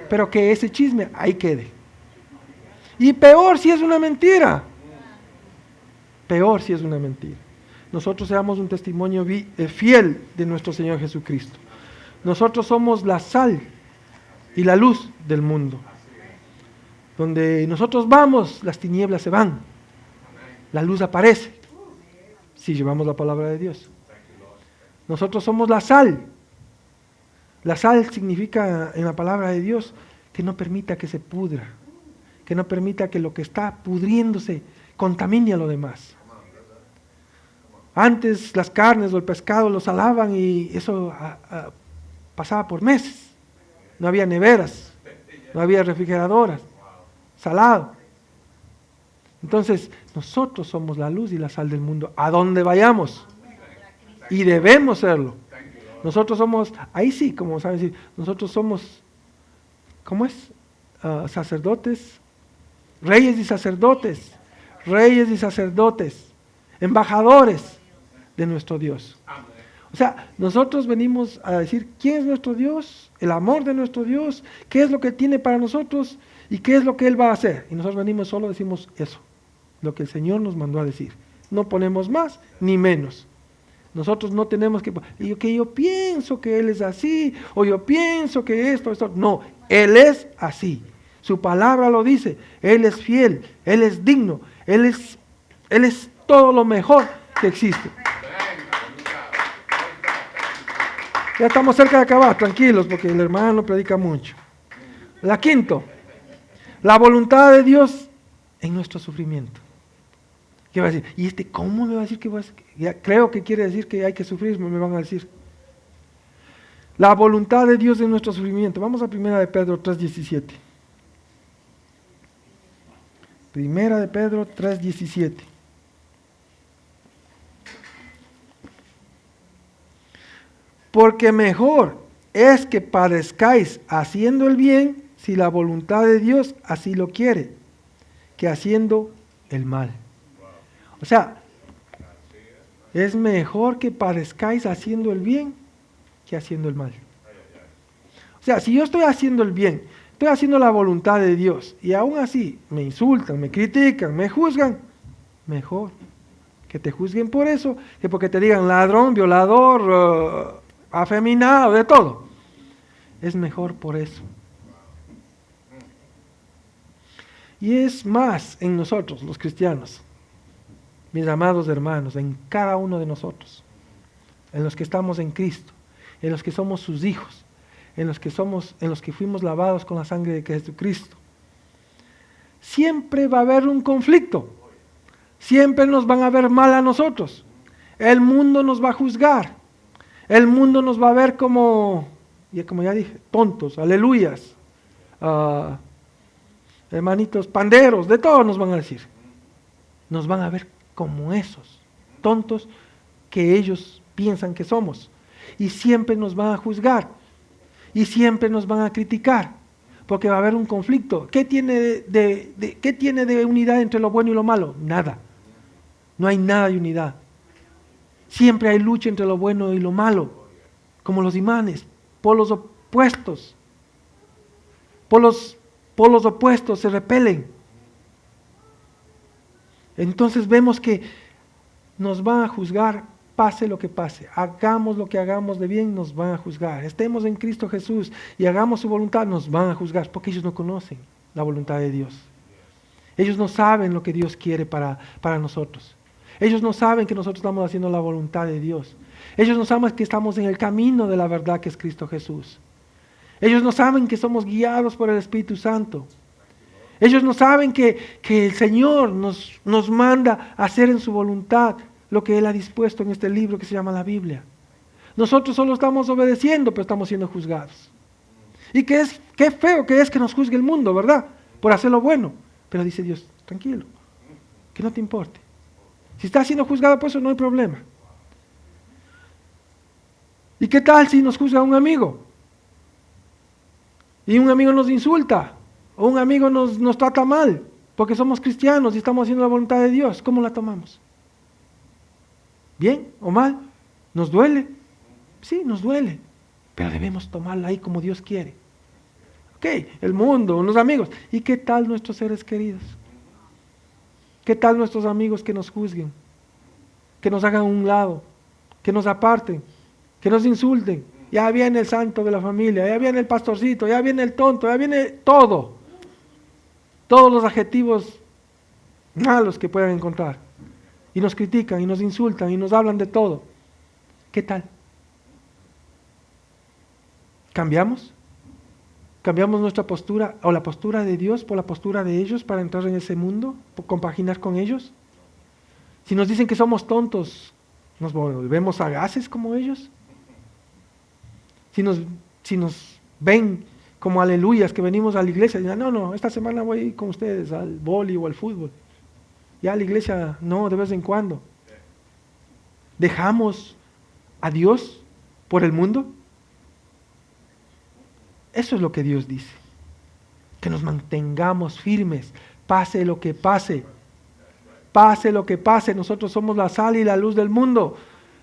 Pero que ese chisme ahí quede. Y peor si es una mentira. Nosotros seamos un testimonio fiel de nuestro Señor Jesucristo. Nosotros somos la sal y la luz del mundo. Donde nosotros vamos, las tinieblas se van. La luz aparece. Si llevamos la palabra de Dios. Nosotros somos la sal. La sal significa en la palabra de Dios que no permita que se pudra. Que no permita que lo que está pudriéndose, contamine a lo demás. Antes las carnes o el pescado los salaban y eso pasaba por meses. No había neveras, no había refrigeradoras, salado. Entonces, nosotros somos la luz y la sal del mundo, a donde vayamos. Y debemos serlo. Nosotros somos, ahí sí, como saben decir, nosotros somos, ¿cómo es? Sacerdotes, reyes y sacerdotes, embajadores de nuestro Dios. O sea, nosotros venimos a decir quién es nuestro Dios, el amor de nuestro Dios, qué es lo que tiene para nosotros y qué es lo que Él va a hacer. Y nosotros venimos solo decimos eso, lo que el Señor nos mandó a decir. No ponemos más ni menos. Nosotros no tenemos que yo pienso que Él es así, o yo pienso que esto. No, Él es así. Su palabra lo dice. Él es fiel, Él es digno, Él es todo lo mejor que existe. Ya estamos cerca de acabar, tranquilos, porque el hermano predica mucho. La quinto, la voluntad de Dios en nuestro sufrimiento. ¿Qué va a decir? ¿Y cómo me va a decir que ya creo que quiere decir que hay que sufrir? Me van a decir. La voluntad de Dios en nuestro sufrimiento. Vamos a 1 de Pedro 3:17. 1 de Pedro 3:17. Porque mejor es que padezcáis haciendo el bien, si la voluntad de Dios así lo quiere, que haciendo el mal. O sea, es mejor que padezcáis haciendo el bien que haciendo el mal. O sea, si yo estoy haciendo el bien, estoy haciendo la voluntad de Dios, y aún así me insultan, me critican, me juzgan, mejor que te juzguen por eso, que porque te digan ladrón, violador, afeminado, de todo. Es mejor por eso. Y es más en nosotros, los cristianos, mis amados hermanos, en cada uno de nosotros, en los que estamos en Cristo, en los que somos sus hijos, en los que fuimos lavados con la sangre de Jesucristo. Siempre va a haber un conflicto. Siempre nos van a ver mal a nosotros. El mundo nos va a juzgar. El mundo nos va a ver como ya dije, tontos, aleluyas, hermanitos panderos, de todo nos van a decir. Nos van a ver como esos tontos que ellos piensan que somos. Y siempre nos van a juzgar. Y siempre nos van a criticar. Porque va a haber un conflicto. ¿Qué tiene ¿qué tiene de unidad entre lo bueno y lo malo? Nada. No hay nada de unidad. Siempre hay lucha entre lo bueno y lo malo. Como los imanes, polos opuestos. Polos opuestos se repelen. Entonces vemos que nos van a juzgar, pase lo que pase. Hagamos lo que hagamos de bien, nos van a juzgar. Estemos en Cristo Jesús y hagamos su voluntad, nos van a juzgar, porque ellos no conocen la voluntad de Dios. Ellos no saben lo que Dios quiere para nosotros. Ellos no saben que nosotros estamos haciendo la voluntad de Dios. Ellos no saben que estamos en el camino de la verdad que es Cristo Jesús. Ellos no saben que somos guiados por el Espíritu Santo. Ellos no saben que el Señor nos manda a hacer en su voluntad lo que Él ha dispuesto en este libro que se llama la Biblia. Nosotros solo estamos obedeciendo, pero estamos siendo juzgados. Y qué feo que es que nos juzgue el mundo, ¿verdad? Por hacer lo bueno. Pero dice Dios, tranquilo, que no te importe. Si estás siendo juzgado por eso, no hay problema. ¿Y qué tal si nos juzga un amigo? Y un amigo nos insulta, o un amigo nos trata mal, porque somos cristianos y estamos haciendo la voluntad de Dios. ¿Cómo la tomamos? ¿Bien o mal? ¿Nos duele? Sí, nos duele, pero debemos tomarla ahí como Dios quiere. Ok, el mundo, unos amigos. ¿Y qué tal nuestros seres queridos? ¿Qué tal nuestros amigos que nos juzguen? Que nos hagan a un lado, que nos aparten, que nos insulten. Ya viene el santo de la familia, ya viene el pastorcito, ya viene el tonto, ya viene todo. Todos los adjetivos malos que puedan encontrar. Y nos critican, y nos insultan, y nos hablan de todo. ¿Qué tal? ¿Cambiamos? cambiamos nuestra postura o la postura de Dios por la postura de ellos para entrar en ese mundo, por compaginar con ellos. Si nos dicen que somos tontos, ¿nos volvemos sagaces como ellos? Si nos ven como aleluyas que venimos a la iglesia y dicen, no, esta semana voy con ustedes al vóley o al fútbol. Ya a la iglesia no, de vez en cuando. ¿Dejamos a Dios por el mundo? Eso es lo que Dios dice. Que nos mantengamos firmes, pase lo que pase. Pase lo que pase, nosotros somos la sal y la luz del mundo.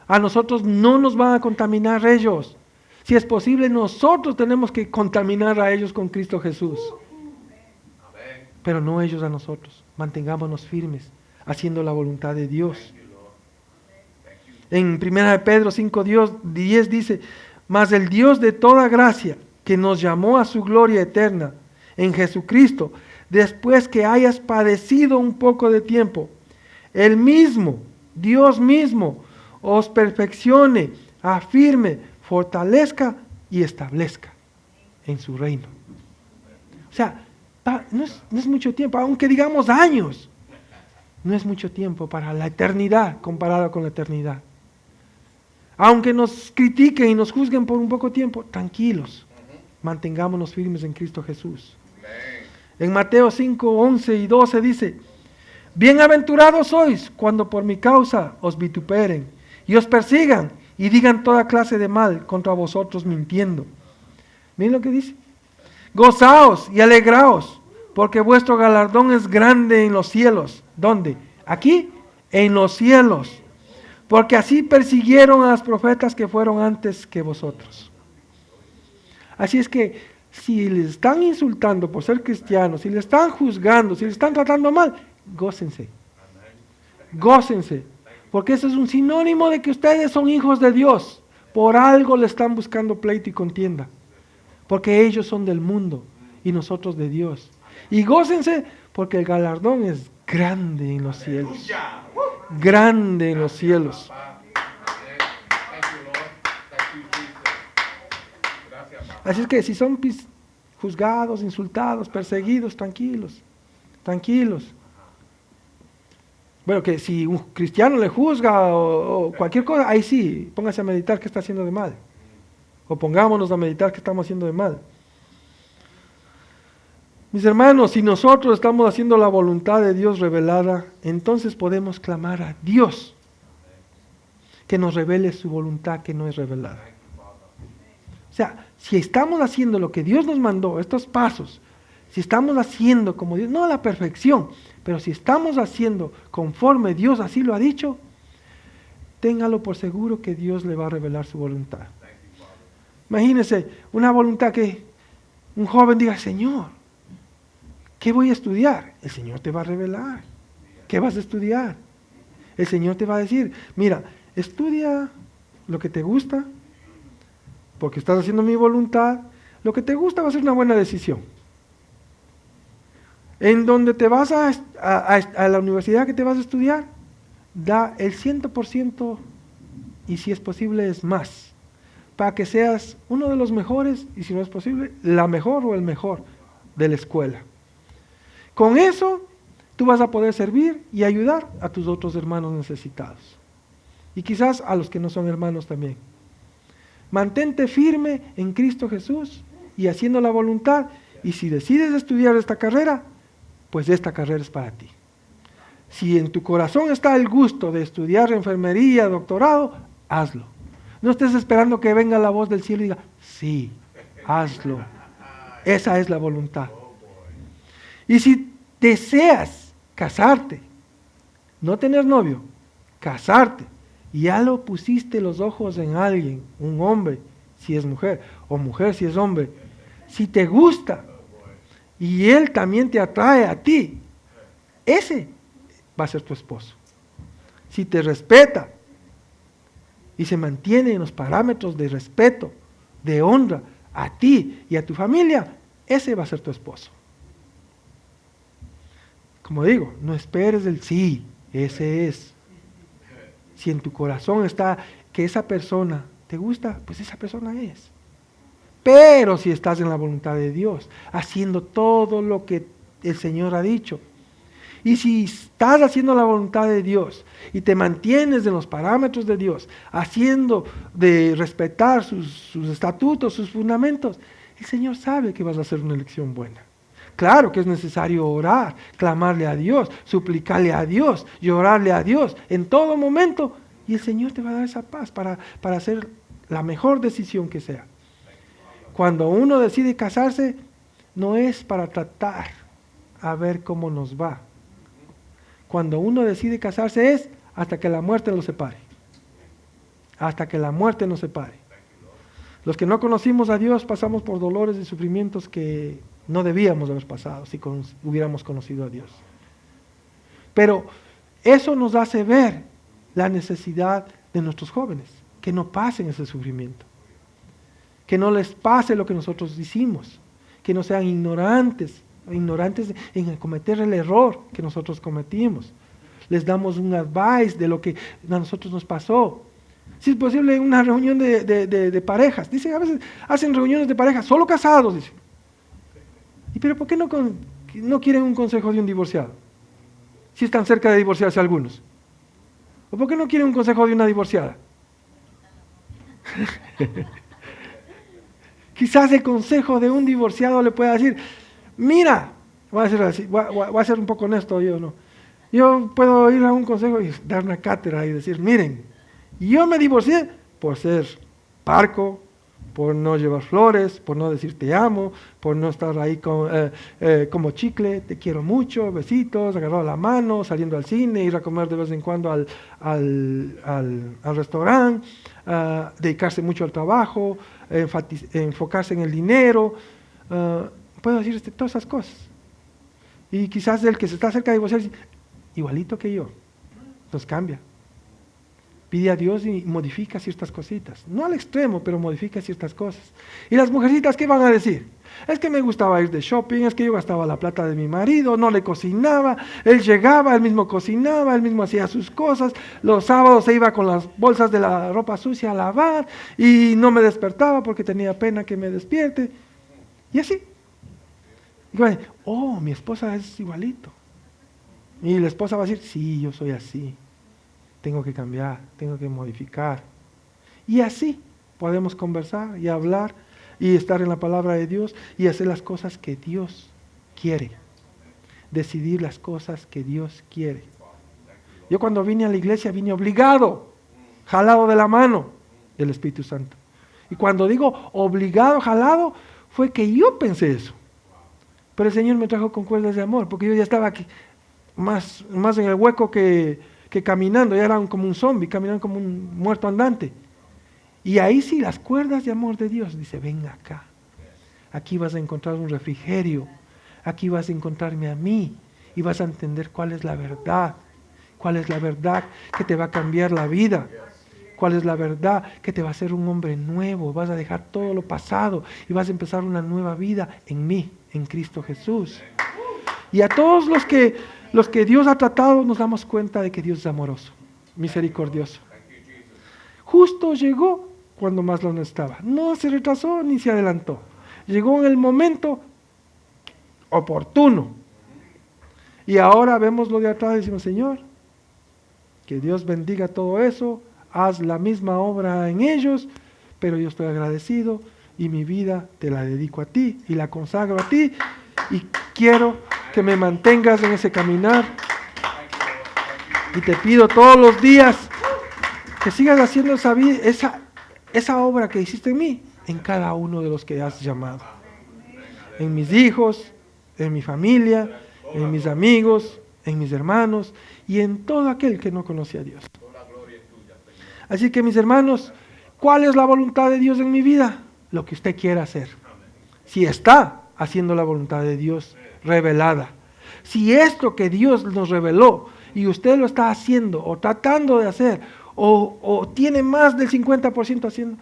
A nosotros no nos van a contaminar ellos. Si es posible, nosotros tenemos que contaminar a ellos con Cristo Jesús. Pero no ellos a nosotros. Mantengámonos firmes, haciendo la voluntad de Dios. En 1 Pedro 5:10 dice, mas el Dios de toda gracia, que nos llamó a su gloria eterna en Jesucristo, después que hayas padecido un poco de tiempo, Él mismo, Dios mismo, os perfeccione, afirme, fortalezca y establezca en su reino. O sea, no es mucho tiempo, aunque digamos años, no es mucho tiempo para la eternidad comparado con la eternidad. Aunque nos critiquen y nos juzguen por un poco tiempo, tranquilos, mantengámonos firmes en Cristo Jesús. En Mateo 5:11 y 12 dice, bienaventurados sois cuando por mi causa os vituperen y os persigan y digan toda clase de mal contra vosotros mintiendo. Miren lo que dice. Gozaos y alegraos, porque vuestro galardón es grande en los cielos. ¿Dónde? Aquí, en los cielos. Porque así persiguieron a los profetas que fueron antes que vosotros. Así es que si les están insultando por ser cristianos, si les están juzgando, si les están tratando mal, gócense. Gócense. Porque eso es un sinónimo de que ustedes son hijos de Dios. Por algo le están buscando pleito y contienda. Porque ellos son del mundo y nosotros de Dios. Y gócense porque el galardón es grande en los cielos. Grande en los cielos. Así es que si son juzgados, insultados, perseguidos, tranquilos, tranquilos. Bueno, que si un cristiano le juzga o cualquier cosa, ahí sí, póngase a meditar qué está haciendo de mal. O pongámonos a meditar qué estamos haciendo de mal. Mis hermanos, si nosotros estamos haciendo la voluntad de Dios revelada, entonces podemos clamar a Dios que nos revele su voluntad que no es revelada. O sea, si estamos haciendo lo que Dios nos mandó, estos pasos, si estamos haciendo como Dios, no a la perfección, pero si estamos haciendo conforme Dios así lo ha dicho, téngalo por seguro que Dios le va a revelar su voluntad. Imagínese una voluntad que un joven diga, Señor, ¿qué voy a estudiar? El Señor te va a revelar. ¿Qué vas a estudiar? El Señor te va a decir, mira, estudia lo que te gusta, porque estás haciendo mi voluntad. Lo que te gusta va a ser una buena decisión. En donde te vas a la universidad que te vas a estudiar, da el 100% y si es posible es más, para que seas uno de los mejores y si no es posible, la mejor o el mejor de la escuela. Con eso, tú vas a poder servir y ayudar a tus otros hermanos necesitados. Y quizás a los que no son hermanos también. Mantente firme en Cristo Jesús y haciendo la voluntad. Y si decides estudiar esta carrera, pues esta carrera es para ti. Si en tu corazón está el gusto de estudiar enfermería, doctorado, hazlo. No estés esperando que venga la voz del cielo y diga, sí, hazlo. Esa es la voluntad. Y si deseas casarte, no tener novio, casarte, y ya lo pusiste los ojos en alguien, un hombre, si es mujer, o mujer si es hombre, si te gusta, y él también te atrae a ti, ese va a ser tu esposo. Si te respeta, y se mantiene en los parámetros de respeto, de honra, a ti y a tu familia, ese va a ser tu esposo. Como digo, no esperes el sí, ese es. Si en tu corazón está que esa persona te gusta, pues esa persona es. Pero si estás en la voluntad de Dios, haciendo todo lo que el Señor ha dicho, y si estás haciendo la voluntad de Dios y te mantienes en los parámetros de Dios, haciendo de respetar sus estatutos, sus fundamentos, el Señor sabe que vas a hacer una elección buena. Claro que es necesario orar, clamarle a Dios, suplicarle a Dios, llorarle a Dios en todo momento, y el Señor te va a dar esa paz para hacer la mejor decisión que sea. Cuando uno decide casarse, no es para tratar a ver cómo nos va. Cuando uno decide casarse es hasta que la muerte los separe. Hasta que la muerte nos separe. Los que no conocimos a Dios pasamos por dolores y sufrimientos que no debíamos haber pasado si hubiéramos conocido a Dios. Pero eso nos hace ver la necesidad de nuestros jóvenes, que no pasen ese sufrimiento. Que no les pase lo que nosotros hicimos, que no sean ignorantes en cometer el error que nosotros cometimos. Les damos un advice de lo que a nosotros nos pasó. Si es posible, una reunión de parejas. Dice, a veces hacen reuniones de parejas, solo casados, dice. ¿Y pero por qué no quieren un consejo de un divorciado? Si están cerca de divorciarse algunos. ¿O por qué no quieren un consejo de una divorciada? Quizás el consejo de un divorciado le pueda decir, mira, voy a ser un poco honesto, yo puedo ir a un consejo y dar una cátedra y decir, miren, yo me divorcié por ser parco, por no llevar flores, por no decir te amo, por no estar ahí como chicle, te quiero mucho, besitos, agarrado la mano, saliendo al cine, ir a comer de vez en cuando al restaurante, dedicarse mucho al trabajo, enfocarse en el dinero. Puedo decir todas esas cosas. Y quizás el que se está cerca de divorciar dice, igualito que yo, nos cambia. Pide a Dios y modifica ciertas cositas. No al extremo, pero modifica ciertas cosas. Y las mujercitas, ¿qué van a decir? Es que me gustaba ir de shopping, es que yo gastaba la plata de mi marido, no le cocinaba, él llegaba, él mismo cocinaba, él mismo hacía sus cosas, los sábados se iba con las bolsas de la ropa sucia a lavar y no me despertaba porque tenía pena que me despierte. Y así. Y van a decir, oh, mi esposa es igualito. Y la esposa va a decir, sí, yo soy así. Tengo que cambiar, tengo que modificar. Y así podemos conversar y hablar y estar en la palabra de Dios y hacer las cosas que Dios quiere. Decidir las cosas que Dios quiere. Yo cuando vine a la iglesia vine obligado, jalado de la mano del Espíritu Santo. Y cuando digo obligado, jalado, fue que yo pensé eso. Pero el Señor me trajo con cuerdas de amor, porque yo ya estaba aquí, más en el hueco que caminando, ya era como un zombie, caminando como un muerto andante. Y ahí sí, las cuerdas de amor de Dios, dice, ven acá, aquí vas a encontrar un refrigerio, aquí vas a encontrarme a mí, y vas a entender cuál es la verdad que te va a cambiar la vida, cuál es la verdad que te va a hacer un hombre nuevo, vas a dejar todo lo pasado, y vas a empezar una nueva vida en mí, en Cristo Jesús. Y a todos los que Dios ha tratado, nos damos cuenta de que Dios es amoroso, misericordioso. Justo llegó cuando más lo necesitaba. No se retrasó ni se adelantó. Llegó en el momento oportuno. Y ahora vemos lo de atrás y decimos, Señor, que Dios bendiga todo eso, haz la misma obra en ellos, pero yo estoy agradecido y mi vida te la dedico a ti y la consagro a ti y quiero que me mantengas en ese caminar. Y te pido todos los días que sigas haciendo esa obra que hiciste en mí, en cada uno de los que has llamado. En mis hijos, en mi familia, en mis amigos, en mis hermanos y en todo aquel que no conoce a Dios. Así que mis hermanos, ¿cuál es la voluntad de Dios en mi vida? Lo que usted quiera hacer. Si está haciendo la voluntad de Dios revelada. Si esto que Dios nos reveló y usted lo está haciendo o tratando de hacer o tiene más del 50% haciendo,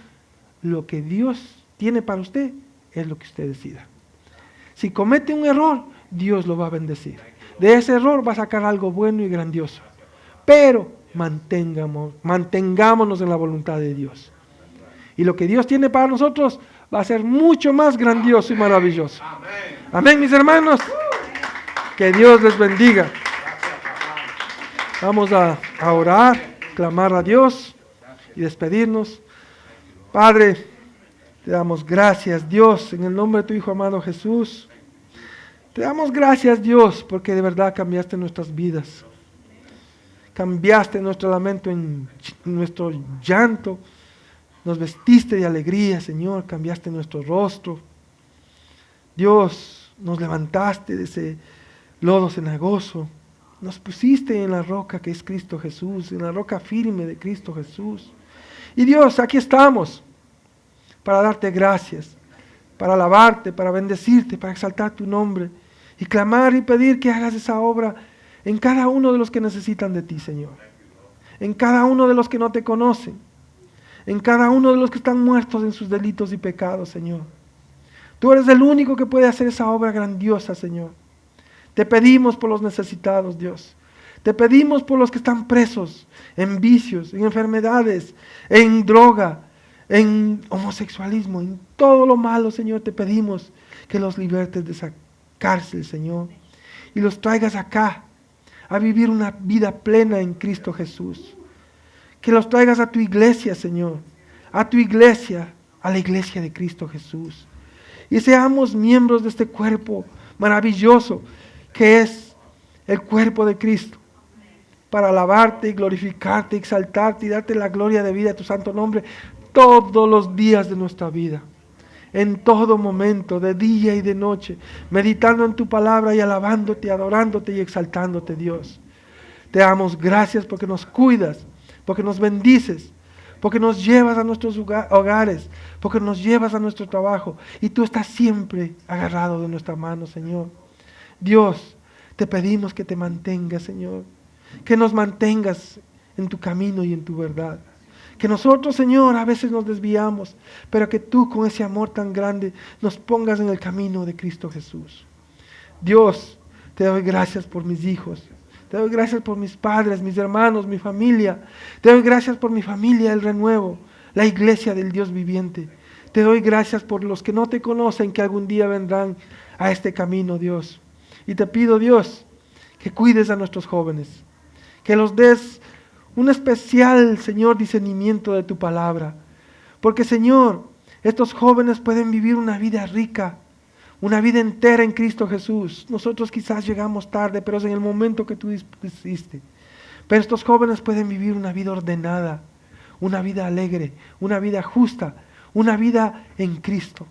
lo que Dios tiene para usted es lo que usted decida. Si comete un error, Dios lo va a bendecir. De ese error va a sacar algo bueno y grandioso. Pero mantengámonos en la voluntad de Dios. Y lo que Dios tiene para nosotros va a ser mucho más grandioso y maravilloso. Amén, mis hermanos. Que Dios les bendiga. Vamos a orar, clamar a Dios y despedirnos. Padre, te damos gracias, Dios, en el nombre de tu Hijo amado Jesús. Te damos gracias, Dios, porque de verdad cambiaste nuestras vidas. Cambiaste nuestro lamento en nuestro llanto. Nos vestiste de alegría, Señor. Cambiaste nuestro rostro. Dios, nos levantaste de ese lodo cenagoso. Nos pusiste en la roca que es Cristo Jesús, en la roca firme de Cristo Jesús. Y Dios, aquí estamos para darte gracias, para alabarte, para bendecirte, para exaltar tu nombre y clamar y pedir que hagas esa obra en cada uno de los que necesitan de ti, Señor. En cada uno de los que no te conocen. En cada uno de los que están muertos en sus delitos y pecados, Señor. Tú eres el único que puede hacer esa obra grandiosa, Señor. Te pedimos por los necesitados, Dios. Te pedimos por los que están presos en vicios, en enfermedades, en droga, en homosexualismo, en todo lo malo, Señor. Te pedimos que los libertes de esa cárcel, Señor, y los traigas acá a vivir una vida plena en Cristo Jesús. Que los traigas a tu iglesia, Señor, a tu iglesia, a la iglesia de Cristo Jesús. Y seamos miembros de este cuerpo maravilloso que es el cuerpo de Cristo, para alabarte y glorificarte, exaltarte y darte la gloria de vida a tu santo nombre todos los días de nuestra vida. En todo momento, de día y de noche, meditando en tu palabra y alabándote, adorándote y exaltándote, Dios. Te damos gracias porque nos cuidas, porque nos bendices, porque nos llevas a nuestros hogares, porque nos llevas a nuestro trabajo y tú estás siempre agarrado de nuestra mano, Señor. Dios, te pedimos que te mantengas, Señor, que nos mantengas en tu camino y en tu verdad. Que nosotros, Señor, a veces nos desviamos, pero que tú con ese amor tan grande nos pongas en el camino de Cristo Jesús. Dios, te doy gracias por mis hijos. Te doy gracias por mis padres, mis hermanos, mi familia. Te doy gracias por mi familia, el renuevo, la iglesia del Dios viviente. Te doy gracias por los que no te conocen, que algún día vendrán a este camino, Dios. Y te pido, Dios, que cuides a nuestros jóvenes, que los des un especial, Señor, discernimiento de tu palabra. Porque, Señor, estos jóvenes pueden vivir una vida rica, una vida entera en Cristo Jesús. Nosotros quizás llegamos tarde, pero es en el momento que tú dispusiste. Pero estos jóvenes pueden vivir una vida ordenada, una vida alegre, una vida justa, una vida en Cristo.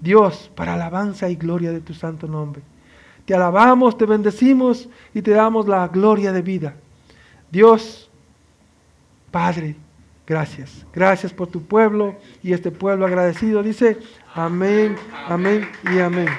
Dios, para alabanza y gloria de tu santo nombre. Te alabamos, te bendecimos y te damos la gloria de vida. Dios, Padre, gracias. Gracias por tu pueblo y este pueblo agradecido dice amén, amén y amén.